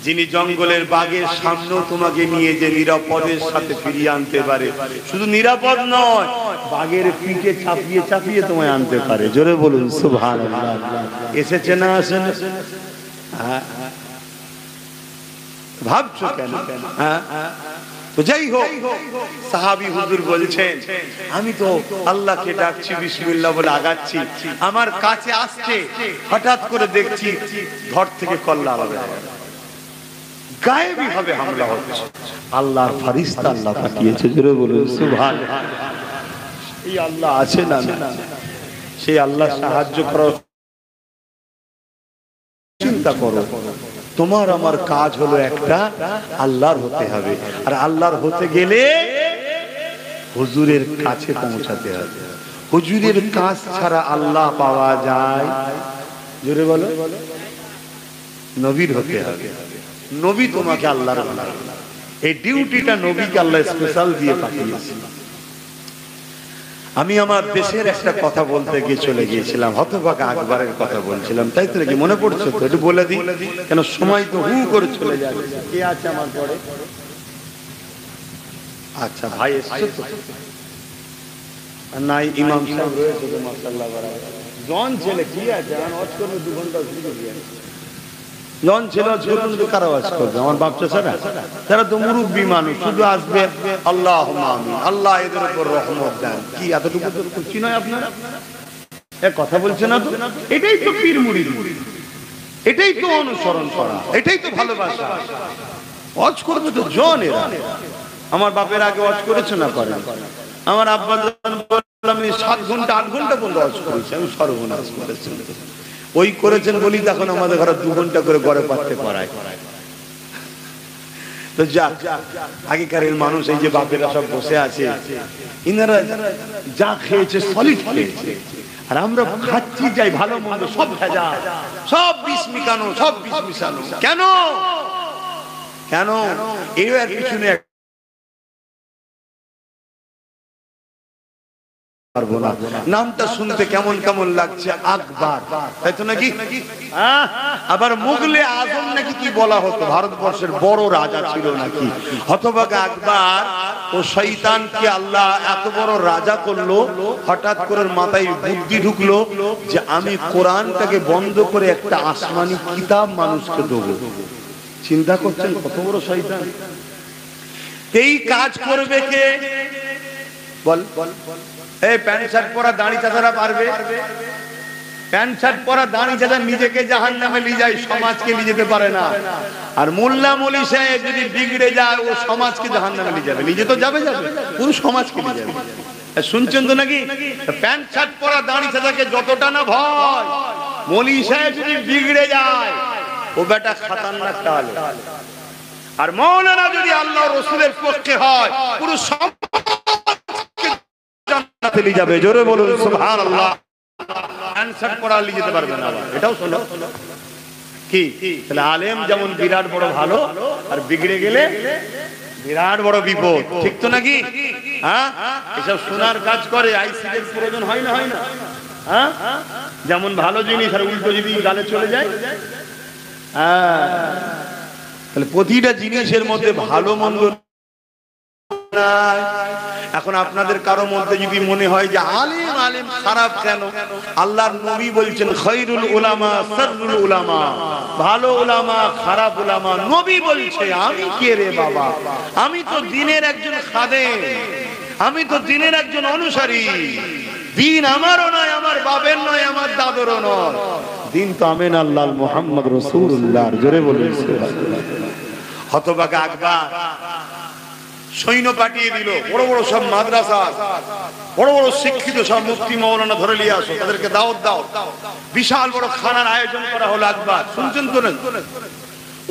যিনি জঙ্গলের বাঘের সামনেও তোমাকে নিয়ে যে নিরাপদের সাথে ফিরিয়ে আনতে পারে, শুধু নিরাপদ নয়, বাঘের পিঠে চাপিয়ে চাপিয়ে তোমায় আনতে পারে। জোরে বলুন সুবহানাল্লাহ। এসেছে না আসেন? ভাবছো কেন? তো যাই হোক, সাহাবী হুজুর বলছেন, আমি তো আল্লাহকে ডাকছি, বিসমিল্লাহ বলে আগাচ্ছি, আমার কাছে আসছে, হঠাৎ করে দেখছি ঘর থেকে কল্লা আলাদা, গায়েবী ভাবে হামলা হচ্ছে। আল্লাহর ফেরেশতা আল্লাহ পাঠিয়েছে। জোরে বলুন সুবহানাল্লাহ। এই আল্লাহ আছে না? সেই আল্লাহ সাহায্য করো। চিন্তা করো, তোমার আমার কাজ হলো একটা, আল্লাহর হতে হবে, আর আল্লাহর হতে গেলে হুজুরের কাছে পৌঁছাতে হবে। হুজুরের কাজ ছাড়া আল্লাহ পাওয়া যায়? জোরে বলো। নবীর হতে হবে, নবী তোমাকে আল্লাহর বানাবে। এই ডিউটিটা নবীকে আল্লাহ স্পেশাল দিয়ে পাঠিয়েছে। আমি আমার দেশের একটা কথা বলতে গিয়ে চলে গিয়েছিলাম, হতভাগা আকবরের কথা বলছিলাম, তাই তো নাকি মনে পড়ছে তো? একটু বলে দিই, কেন সময় তো হু করে চলে যাবে। কে আছে আমার পরে? আচ্ছা ভাই এসছো তো? নাই, ইমাম সাহেব রয়েছে তো, মাশাআল্লাহ বারাকাতুহু। জন ছেলে কি আছে, আমি ওয়াজ করব 2 ঘন্টা শুরু করে দিই। জন ছেলে ছোটন তো কারা ওয়াজ করবে? আমার বাপ চাচারা, তারা তো মুরব্বী মানুষ, শুধু আসবে আল্লাহুম্মা আমিন, আল্লাহ এদের উপর রহমত দেন। কি এতটুকু তো খুশি নয় আপনারা? এক কথা বলছে না তো? এটাই তো পীর মুরিদ। এটাই তো অনুসরণ করা, এটাই তো ভালোবাসা। ওয়াজ করবে তো জন এরা। আমার বাপের আগে ওয়াজ করেছে না করে? আমার আব্বা বললাম 7 ঘন্টা 8 ঘন্টা পর্যন্ত ওয়াজ করেছে, আমি সর্বনাশ করেছি। ওই করেছেন বলি তখন আমাদের ঘরে 2 ঘন্টা করে গড়ে পাঠতে করায়। তো যা আগেকার মানুষ, এই যে বাপেরা সব বসে আছে, ইনারা যা খেয়েছে সলিড খেয়েছে, আর আমরা খাচ্ছি যাই ভালো মন্দ সব ভেজা, সব বিষ মিশানো, সব বিষ মিশানো। কেন কেন? এর পিছনে নামটা শুনতে কেমন কেমন লাগছে, আকবর, তাই তো নাকি? আবার মুগলে আজম নাকি কি বলা হতো, ভারতবর্ষের বড় রাজা ছিল নাকি, হতভাগা আকবর। ও শয়তানকে আল্লাহ এত বড় রাজা করলো, হঠাৎ করে মাথায় বুদ্ধি ঢুকলো যে আমি কোরআনটাকে বন্ধ করে একটা আসমানি কিতাব মানুষকে দেবো। চিন্তা করছেন কত বড় শয়তান। এই কাজ করবে কে? বল বল। এই প্যান্ট শার্ট পরা দাড়ি চাচারা পারবে? প্যান্ট শার্ট পরা দাড়ি চাচা নিজেকে জাহান্নামে নিয়ে যায়, সমাজকে নিয়ে যেতে পারে না। আর মোল্লা মৌলী সাহেব যদি বিগড়ে যায়, ও সমাজকে জাহান্নামে নিয়ে যাবে, নিজে তো যাবে যাবে, পুরো সমাজকে নিয়ে যাবে। শুনছেন তো নাকি? প্যান্ট শার্ট পরা দাড়ি চাচাকে যতটা না ভয়, মৌলী সাহেব যদি বিগড়ে যায়, ও বেটা খাতারনাক তাহলে। আর মৌলানা যদি আল্লাহ রসুলের পক্ষে হয়, পুরো সমাজকে জান্নাতে নিয়ে যাবে। জোরে বলুন সুবহানাল্লাহ। অ্যানসার করা নিয়ে যেতে পারবে না। এটাও শোনো কি, তাহলে আলেম যেমন বিরাট বড় ভালো, আর বিগড়ে গেলে বিরাট বড় বিপদ, ঠিক তো নাকি? হ্যাঁ, এসব শোনার কাজ করে আইসিডের প্রয়োজন হয় না, হয় না? হ্যাঁ, যেমন ভালো জিনিস আর উল্টো যদি গালে চলে যায়। তাহলে প্রতিটা জিনিসের মধ্যে ভালো মন্দ। এখন আপনাদের কারো মধ্যে যদি মনে হয় যে আলেম আলেম খারাপ কেন, আল্লাহর নবী বলছেন খায়রুল উলামা শাররুল উলামা, ভালো উলামা খারাপ উলামা। নবী বলছে, আমি কে রে বাবা? আমি তো দ্বীনের একজন খাদেম, আমি তো দ্বীনের একজন অনুসারী। দ্বীন আমারও নয়, আমার বাবের নয়, আমার দাদুরও নয়। দ্বীন তো আমিন আল্লাহ মুহাম্মদ রাসূলুল্লাহ। জোরে বলুন সুবহানাল্লাহ। হতভাগা আকবর সৈন্য পাঠিয়ে দিল, বড় বড় সব মাদ্রাসা, বড় বড় শিক্ষিত সব মুফতি মাওলানা ধরে নিয়ে আসো, তাদেরকে দাওয়াত দাও। বিশাল বড় খানার আয়োজন করা হলো। আকবর শুনছেন তো না?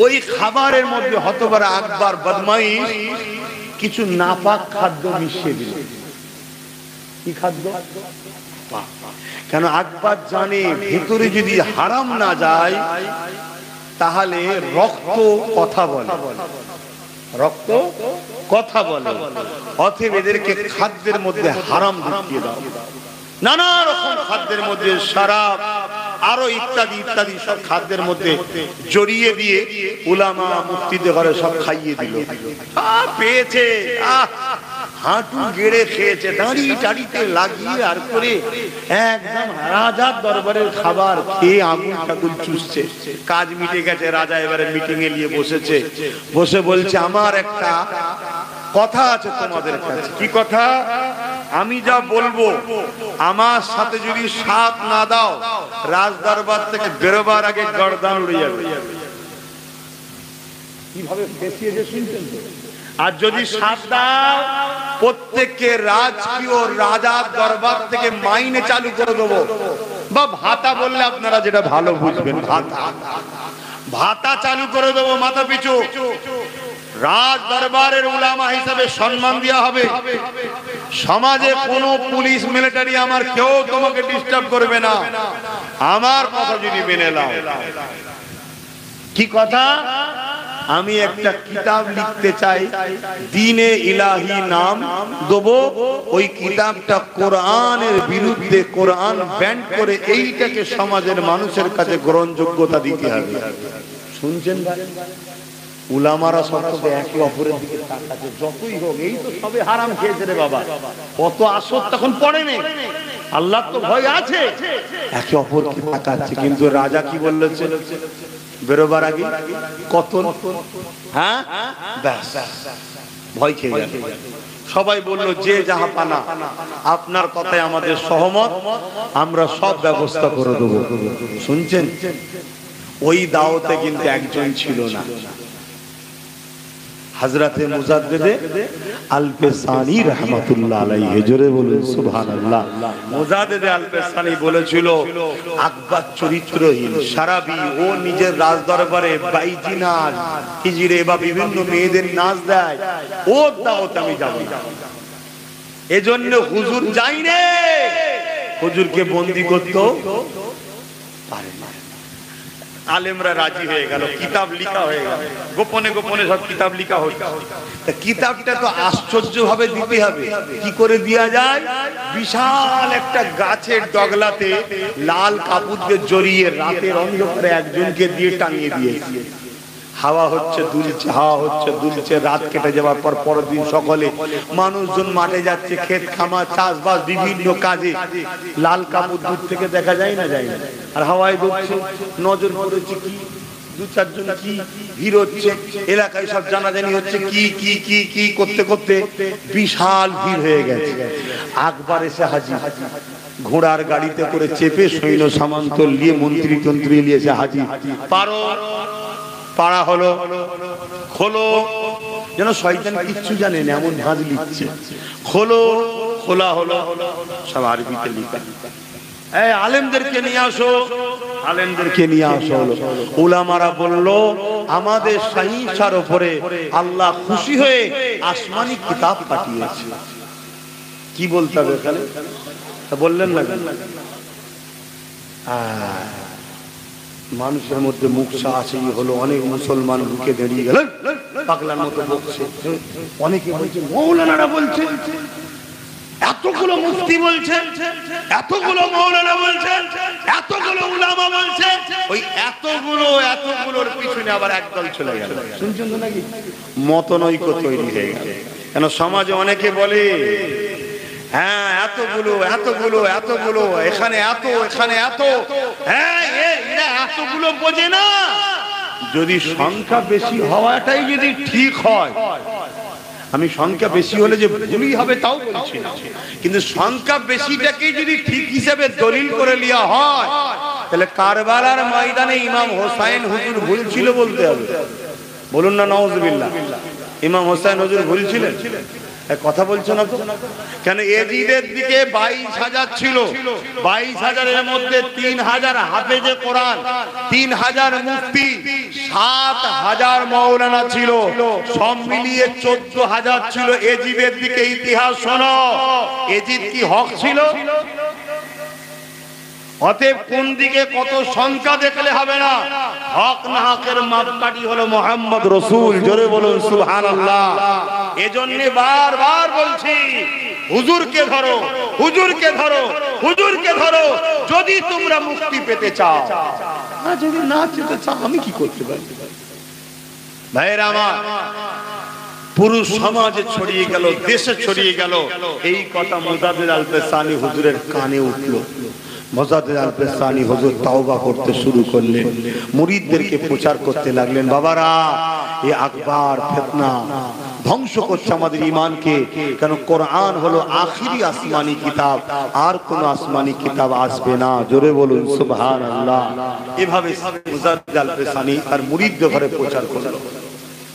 ওই খাবারের মধ্যে হতভাগা আকবর বদমাইশ কিছু নাপাক খাদ্য মিশিয়ে দিল। কি খাদ্য? কেন আকবর জানে ভিতরে যদি হারাম না যায় তাহলে রক্ত কথা বলে, রক্ত কথা বলে। অতএব এদেরকে খাদ্যের মধ্যে হারাম ঢুকিয়ে দাও। নানা রকম খাদ্যের মধ্যে শরাব আরো ইত্যাদি ইত্যাদি সব খাদ্যের মধ্যে জড়িয়ে দিয়ে উলামা মুফতিদের ঘরে সব খাইয়ে দিল। পেয়েছে, হাঁটু গেড়ে খেয়েছে, দাঁড়ি টাড়িতে লাগিয়ে আর করে একদম রাজার দরবারের খাবার খেয়ে আগুন টাগুন চুষছে। কাজ মিটে গেছে, রাজা এবারে মিটিং এ নিয়ে বসেছে। বসে বলছে, আমার একটা কথা আছে তোমাদের কাছে। কি কথা? আমি যা বলবো আমার সাথে যদি সাথ না দাও, রাজ দরবার থেকে বেরোবার আগে গর্দান উড়ে যাবে। কিভাবে ফেসিয়েছে শুনছেন তো? আর যদি সাথ দাও, প্রত্যেককে রাজকীয় রাজার দরবার থেকে মাইনে চালু করে দেবো, বা ভাতা বললে আপনারা যেটা ভালো বুঝবেন, ভাতা ভাতা চালু করে দেবো মাথা পিছু। রাজ দরবারের উলামা হিসাবে সম্মান দেওয়া হবে। সমাজে কোনো পুলিশ মিলিটারি আমার কেউ তোমাকে ডিস্টার্ব করবে না, আমার কথা যদি মেনে নাও। কি কথা? আমি একটা কিতাব লিখতে চাই, দ্বীনে ইলাহি নাম দেবো। ওই কিতাবটা কোরআনের বিরুদ্ধে, কোরআন ব্যান করে এইটাকে সমাজের মানুষের কাছে গ্রহণযোগ্যতা দিতে হবে। শুনছেন ভাই? উলামারা সব তো একে অপরের দিকে তাকাচ্ছে, যতই হোক এই তো সবে হারাম খেয়েছে রে বাবা, কত আসর তখন পড়ে নেই, আল্লাহ তো ভয় আছে, একে অপরকে তাকাচ্ছে। কিন্তু রাজা কি বললেছে বেরোবার আগে? কতল। হ্যাঁ, ব্যাস ভয় খেয়ে যাবে। সবাই বলল, যে যাহা পানা, আপনার কথায় আমাদের সহমত, আমরা সব ব্যবস্থা করে দেবো। শুনছেন? ওই দাওয়াতে কিন্তু একজন ছিল না, হযরতে মুজাদ্দিদে আল-পেসানি রাহমাতুল্লাহ আলাইহি, জোরে বলুন সুবহানাল্লাহ। মুজাদ্দিদে আল-পেসানি বলেছিল আকবর চরিত্রহীন, সারাবি, ও নিজের রাজ দরবারে বাইজিনার হিজরে বা বিভিন্ন মেয়েদের নাচ দেয়, ওর দাওয়াতে আমি যাব না। এজন্য হুজুর যায়নি, হুজুরকে বন্দী করতে পারে না। আলেমরা রাজি হয়ে গেল, কিতাব লিখা হয়ে গেল, গোপনে গোপনে সব কিতাব লিখা হচ্ছে। কিতাবটা তো আশ্চর্য ভাবে দিতে হবে, কি করে দেয়া যায়? বিশাল একটা গাছের ডগলাতে লাল কাপড় দিয়ে জড়িয়ে রাতের অন্ধকারে একজনকে দিয়ে টাঙিয়ে দিয়েছে। হাওয়া হচ্ছে দুলছে, হাওয়া হচ্ছে দুলছে, রাত কেটে যাওয়ার পর পরের দিন সকালে মানুষজন মাঠে যাচ্ছে, ক্ষেত খামার চাষবাস বিভিন্ন কাজে, লাল কাপড় দূর থেকে দেখা যায় না, যায় না, আর হাওয়ায় দুলছে। নজর পড়েছে কি, দু চারজন কি ভিড় হচ্ছে, এলাকায় সব জানাজানি হচ্ছে, কি কি কি কি করতে করতে বিশাল ভিড় হয়ে গেছে। আকবর এসে হাজির, ঘোড়ার গাড়িতে করে চেপে সৈন্য সামন্ত নিয়ে, মন্ত্রী তন্ত্রী নিয়ে এসে হাজির। পারো, পাড়া হলো, খোলো, যেন শয়তান কিচ্ছু জানে না এমন ঝাঁজ লিখছে, খোলো, খোলা হলো, সব আরবিতে লিখা। এই আলেমদেরকে নিয়ে আসো, আলেমদেরকে নিয়ে আসো। উলামারা বলল আমাদের সহিংসার উপরে আল্লাহ খুশি হয়ে আসমানি কিতাব পাঠিয়েছে। কি বলতে হবে এখানে? বললেন না, মানুষের মধ্যে মুখসা আছে হলো, অনেক মুসলমান বুকে দাঁড়িয়ে গেলেন পাগলার মতো বকছে। অনেকে বলছে মৌলানারা বলছে, এতগুলো মুফতি বলছে, এতগুলো মৌলানা বলছে, এতগুলো উলামা বলছে, ওই এতগুলোর পিছনে আবার একদল চলে গেল। শুনছেন তো নাকি? মতনৈক্য তৈরি হয়ে গেল। কেন সমাজে অনেকে বলে হ্যাঁ এতগুলো এতগুলো এতগুলো, এখানে এত, এখানে এত, হ্যাঁ এরা এতগুলো বোঝে না। যদি সংখ্যা বেশি হওয়াটাই যদি ঠিক হয়, আমি সংখ্যা বেশি হলে যে ভুলই হবে তাও বলছি না, কিন্তু সংখ্যা বেশিটাকে যদি ঠিক হিসেবে দলিল করে লিয়া হয়, তাহলে কারবালার ময়দানে ইমাম হোসাইন হুজুর ভুল ছিল বলতে হবে। বলুন না নাউজুবিল্লাহ। ইমাম হোসাইন হুজুর ভুল ছিলেন? কথা বলছো না তো কেন? এজিদের দিকে 22,000 ছিল, 22,000-এর মধ্যে 3,000 হাফেজে কোরআন, 3,000 মুফতি, 7,000 মাওলানা ছিল, সব মিলিয়ে 14,000 ছিল এজিদের দিকে। ইতিহাস শোনো, এজিদ কি হক ছিল? অতএব কোন দিকে কত সংখ্যা দেখলে হবে না, হক না হকের মাপকাঠি হলো মুহাম্মদ রাসূল। জোরে বলুন সুবহানাল্লাহ। এজন্য বারবার বলছি হুজুরকে ধরো, হুজুরকে ধরো, হুজুরকে ধরো, যদি তোমরা মুক্তি পেতে চাও। আর যদি না পেতে চাও আমি কি করতে পারি? ভাইরা আমার, পুরুষ সমাজে ছড়িয়ে গেল, দেশে ছড়িয়ে গেল, এই কথা মুজাদ্দিদ আল-পেসানি হুজুরের কানে উঠলো। মুজাদ্দিদ আল-পেসানি হুজুর তওবা করতে শুরু করলেন, মুরিদদেরকে প্রচার করতে লাগলেন, বাবারা এই আকবর ফিতনা ধ্বংস করছে আমাদের ঈমানকে। কেন? কোরআন হলো আখিরি আসমানি কিতাব, আর কোন আসমানি কিতাব আসবে না। জোরে বলুন সুবহানাল্লাহ। এভাবে মুজাদ্দিদ আল-পেসানি তার মুরিদদের ঘরে প্রচার করলো।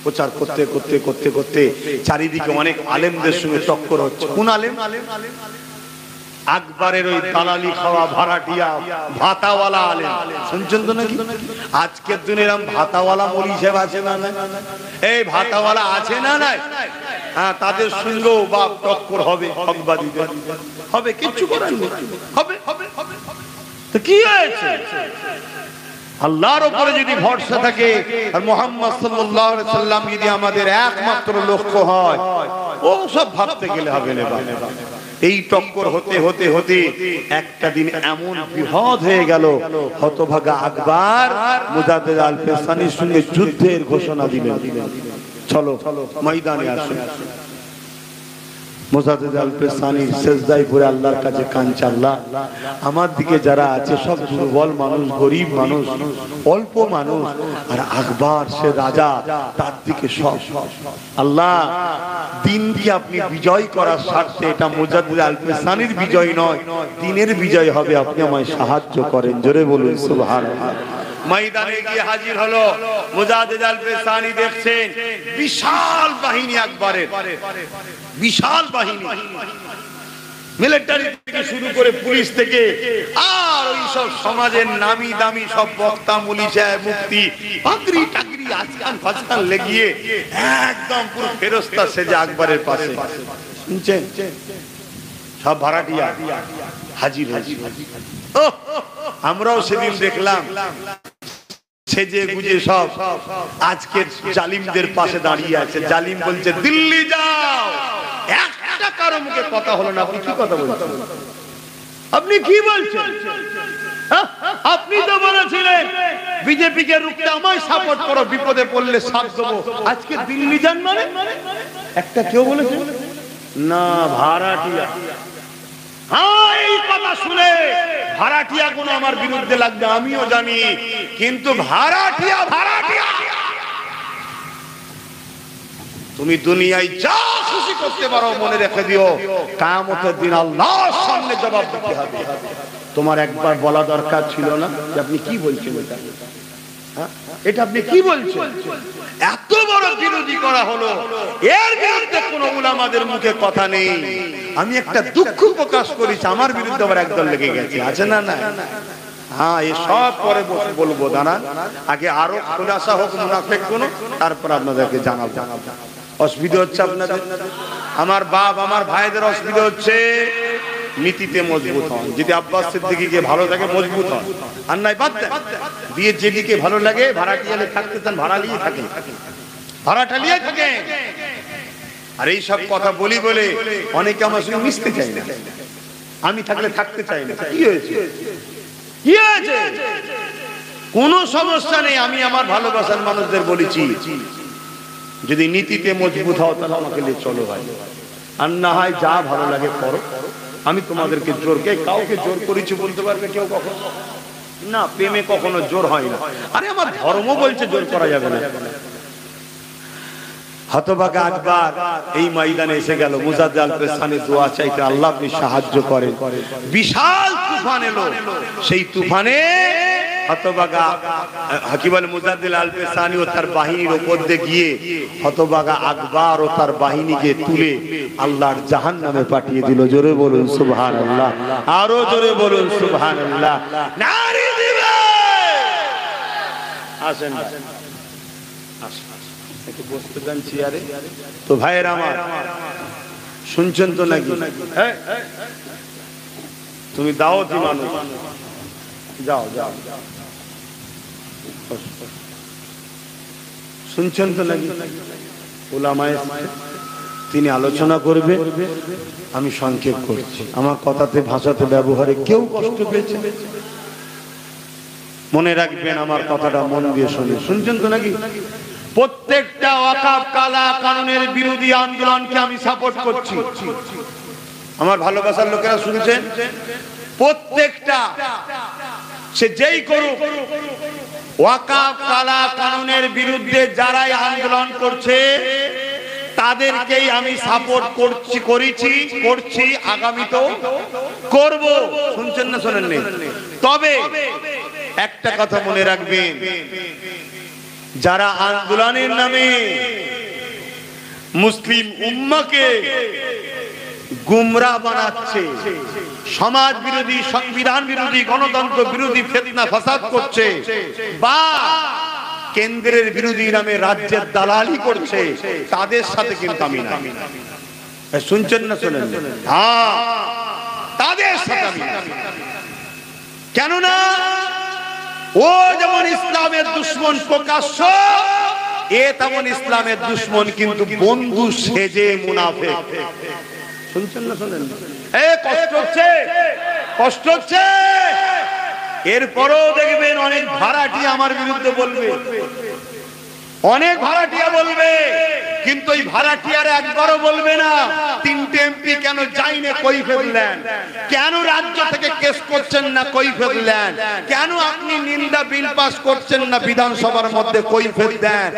প্রচার করতে করতে করতে করতে চারিদিকে অনেক আলেমদের সঙ্গে টক্কর হচ্ছে। কোন আলেম? আকবরের ওই দালালি খাওয়া ভাড়াটিয়া ভাতাওয়ালা আলেম। শুনছেন তো নাকি? আজকের দিনে এরকম ভাতাওয়ালা মৌলভী সাহেব আছে না? এই ভাতাওয়ালা আছে না? নাই? হ্যাঁ, তাদের সঙ্গেও বাপ টক্কর হবে, হকবাদীদের হবে, কিচ্ছু করার নেই, হবে। তো কি হয়েছে? আল্লাহর উপরে যদি ভরসা থাকে আর মুহাম্মদ সাল্লাল্লাহু আলাইহি সাল্লাম যদি আমাদের একমাত্র লক্ষ্য হয়, ও সব ভাবতে গেলে হবে না। এই টক্কর হতে হতে হতে একটা দিন এমন বিপদ হয়ে গেল, হতভাগা আকবর মুজাদ্দিদ আল-পেসানির সঙ্গে যুদ্ধের ঘোষণা দিলেন। চলো ময়দানে আসো। মুজাদ্দিদ আল-পেসানি সিজদায় পড়ে আল্লাহর কাছে কাঁদছে, আল্লাহ আমার দিকে যারা আছে সব দুর্বল মানুষ, গরিব মানুষ, অল্প মানুষ, আর আকবর সে রাজা, তার দিকে সব। আল্লাহ দিনকে আপনি বিজয় করার স্বার্থে, এটা মুজাদ্দিদ আল-পেসানির বিজয় নয়, দিনের বিজয় হবে, আপনি আমায় সাহায্য করেন। জোরে বলুন সুবহানাল্লাহ। ময়দানে গিয়ে হাজির হলো। মুজাদ্দিদ আল পেশানি দেখছেন বিশাল বাহিনী, একবারে বিশাল বাহিনী, মিলিটারি থেকে শুরু করে পুলিশ থেকে আর ওই সব সমাজের নামি দামি সব বক্তা মুলি সাহেব মুফতি পাগড়ি টাগড়ি আজকাল ফাজকাল লেগিয়ে একদম পুরো ফেরেশতা সেজে আকবরের পাশে শুনছেন, সব ভাড়াটিয়া হাজির হাজির। আমরাও সেদিন দেখলাম সেজে গুজে সব আজকের জালিমদের পাশে দাঁড়িয়ে আছে। জালিম বলছে দিল্লি যাও, একটা কারো মুখে কথা হলো না। আপনি কি কথা বলছেন? আপনি কি বলছেন? আপনি তো বলেছিলেন বিজেপি কে রুখতে আমায় সাপোর্ট করো, বিপদে পড়লে সাথ দেবো। আজকে দিল্লি যান মানে একটা কেউ বলেছে না ভাড়াটিয়া। হ্যাঁ, এই কথা শুনে ভাড়াটিয়া কোন আমার বিরুদ্ধে লাগবে আমিও জানি, কিন্তু ভাড়াটিয়া ভাড়াটিয়া তুমি দুনিয়ায় যা খুশি করতে পারো, মনে রেখে দিও কিয়ামতের দিন আল্লাহর সামনে জবাব দিতে হবে। তোমার একবার বলা দরকার ছিল না যে আপনি কি বলছেন, এটা আপনি কি বলছেন? এত বড় বিরোধী করা হলো, এর বিরুদ্ধে কোন উলামাদের মুখে কথা নেই। আমি একটা দুঃখ প্রকাশ করেছি, আমার বিরুদ্ধে আবার একদল লেগে গেছে, আছে না? না, হ্যাঁ, এই সব পরে বসে বলবো। দাঁড়ান, আগে আরো খুলাসা হোক মুনাফিক কোন, তারপর আপনাদেরকে জানাবো। অসুবিধা হচ্ছে আপনাদের, আমার বাপ আমার ভাইদের অসুবিধা হচ্ছে। নীতিতে মজবুত হন, যদি আব্বাস সিদ্দিকীকে ভালো লাগে মজবুত হন, আর নাই বাদ দেন। দিয়ে যেদিকে ভালো লাগে ভাড়াটিয়ালে থাকতে চান ভাড়া নিয়ে থাকেন, ভাড়াটা নিয়ে থাকেন। আর এই সব কথা বলি বলে অনেকে আমার সঙ্গে মিশতে চায় না, আমি থাকলে থাকতে চাই না। কি হয়েছে? কি হয়েছে? কোনো সমস্যা নেই। আমি আমার ভালোবাসার মানুষদের বলেছি যদি নীতিতে মজবুত হও তাহলে আমাকে নিয়ে চলো ভাই, আর না হয় যা ভালো লাগে করো। আমি তোমাদেরকে জোরকে কাউকে জোর করেছি বলতে পারবে কেউ কখনো? না, প্রেমে কখনো জোর হয় না। আরে আমার ধর্ম বলছে জোর করা যাবে না। হতভাগা আকবর এই ময়দানে এসে গেল, মুজাদ্দিদ আল পেশানি দোয়া চাইতে, আল্লাহ আপনি সাহায্য করেন। বিশাল তুফান এলো, সেই তুফানে হতভাগা হাকিম মুজাদ্দিদ আল পেশানি ও তার বাহিনীর উপর দিয়ে গিয়ে হতভাগা আকবর ও তার বাহিনীকে তুলে আল্লাহর জাহান্নামে পাঠিয়ে দিল। জোরে বলুন সুবহানাল্লাহ, আরো জোরে বলুন সুবহানাল্লাহ। নারী দিবে আসেন একটু বসতে দেন চেয়ারে। তো ভাইয়েরা আমার শুনছেন তো নাকি? তুমি দাওয়াতি মানুষ, যাও যাও, শুনছেন তো নাকি? উলামায়ে তিনি আলোচনা করবে, আমি সংক্ষেপ করছি। আমার কথাতে ভাষাতে ব্যবহারে কেউ কষ্ট পেয়েছে মনে রাখবেন, আমার কথাটা মন দিয়ে শুনে। শুনছেন তো নাকি? প্রত্যেকটা ওয়াকফ কালা কানুনের বিরোধী আন্দোলনকে আমি সাপোর্ট করছি। আমার ভালোবাসার লোকেরা শুনছেন, প্রত্যেকটা সে যেই করুক ওয়াকফ কালা কানুনের বিরুদ্ধে যারাই আন্দোলন করছে তাদেরকেই আমি সাপোর্ট করেছি, করছি, আগামীতেও করব। শুনছেন না শোনেননি? তবে একটা কথা মনে রাখবেন, যারা আন্দোলনের নামে মুসলিম উম্মাকে গুমরাহ বানাচ্ছে, সমাজ বিরোধী, সংবিধান বিরোধী, গণতন্ত্র বিরোধী ফিতনা ফাসাদ করছে, বা কেন্দ্রের বিরোধী নামে রাজ্যের দালালি করছে, তাদের সাথে কিন্তু আমি না। শুনছেন না শোনেন? হ্যাঁ, তাদের সাথে আমি না। কেননা ও যেমন ইসলামের দুশমন প্রকাশ্য, এ তেমন ইসলামের দুশমন কিন্তু বন্ধু সেজে মুনাফিক। শুনছেন না শোনেন? কষ্ট হচ্ছে, কষ্ট হচ্ছে। এরপরও দেখবেন অনেক ভাড়াটিয়া আমার বিরুদ্ধে বলবে, অনেক ভাড়াটিয়া বলবে, কিন্তু ওই ভাড়াটিয়ারা একবারও বলবে না 3টে এমপি কেন যায়নি কৈফিয়ত দেন, কেন রাজ্য থেকে কেস করছেন না কৈফিয়ত দেন, কেন আপনি নিন্দা বিল পাস করছেন না বিধানসভার মধ্যে কৈফিয়ত দেন।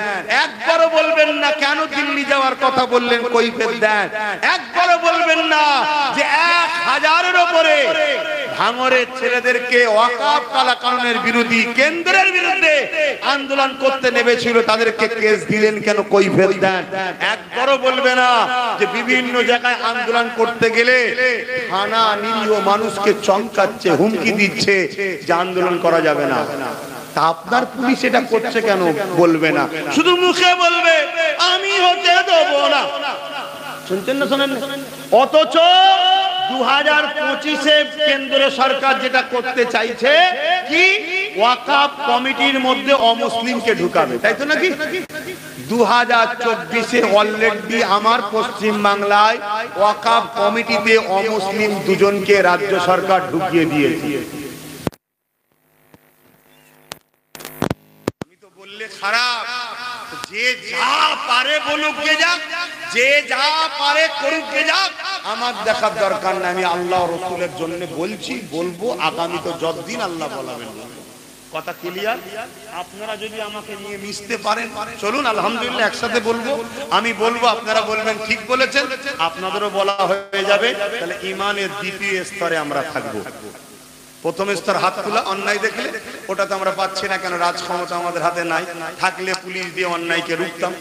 একবারও বলবেন না কেন দিল্লি যাওয়ার কথা বললেন কৈফিয়ত দেন। একবারও বলবেন না যে 1000-এর উপরে ভাঙরের ছেলেদেরকে ওয়াকাফ কালা কানুনের বিরোধী কেন্দ্রের বিরুদ্ধে আন্দোলন করতে নেমেছিল, তাদেরকে কেস দিলেন কেন, কৈফিয়ত দেন। একবারও বলবে না যে বিভিন্ন জায়গায় আন্দোলন করতে গেলে থানা নিরীহ মানুষকে চমকাচ্ছে, হুমকি দিচ্ছে যে আন্দোলন করা যাবে না। তা আপনার পুলিশ এটা করছে কেন বলবে না, শুধু মুখে বলবে আমি হতে দেবো না। শুনছেন না, শোনেন? অথচ 2025-এ কেন্দ্র সরকার যেটা করতে চাইছে কি, ওয়াকাফ কমিটির মধ্যে অমুসলিমকে ঢুকাবে, তাই তো নাকি? 2024-এ অলরেডি আমার পশ্চিম বাংলায় ওয়াকাফ কমিটিতে অমুসলিম দুজনকে রাজ্য সরকার ঢুকিয়ে দিয়েছে। আমি তো বললে খারাপ, যে যা পারে বলুক গে যাক, যে যা পারে করুক গে যাক, আমার দেখার দরকার নাই। আমি আল্লাহ রসুলের জন্য বলছি, বলবো, আগামী তো যতদিন আল্লাহ বলাবেন। কথা ক্লিয়ার? আপনারা যদি আমাকে নিয়ে মিশতে পারেন চলুন, আলহামদুলিল্লাহ একসাথে বলবো। আমি বলবো, আপনারা বলবেন ঠিক বলেছেন, আপনাদেরও বলা হয়ে যাবে। তাহলে ইমানের দ্বিতীয় স্তরে আমরা থাকবো। প্রথম স্তর হাত তোলা, অন্যায় দেখলে ওটাতে আমরা পাচ্ছি না কেন, রাজ ক্ষমতা আমাদের হাতে নাই, থাকলে পুলিশ দিয়ে অন্যায়কে রুখতাম।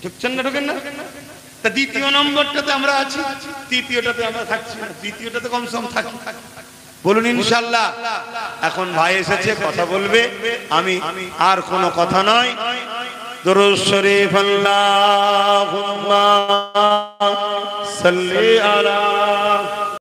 ঢুকছেন না, ঢুকেন না? তা দ্বিতীয় নম্বরটাতে আমরা আছি, তৃতীয়টাতে আমরা থাকছি না, দ্বিতীয়টাতে কমসে কম থাকি। বলুন ইনশাআল্লাহ। এখন ভাই এসেছে, কথা বলবে, আমি আর কোনো কথা নয়। দুরূদ শরীফ, আল্লাহুম্মা সাল্লি আলা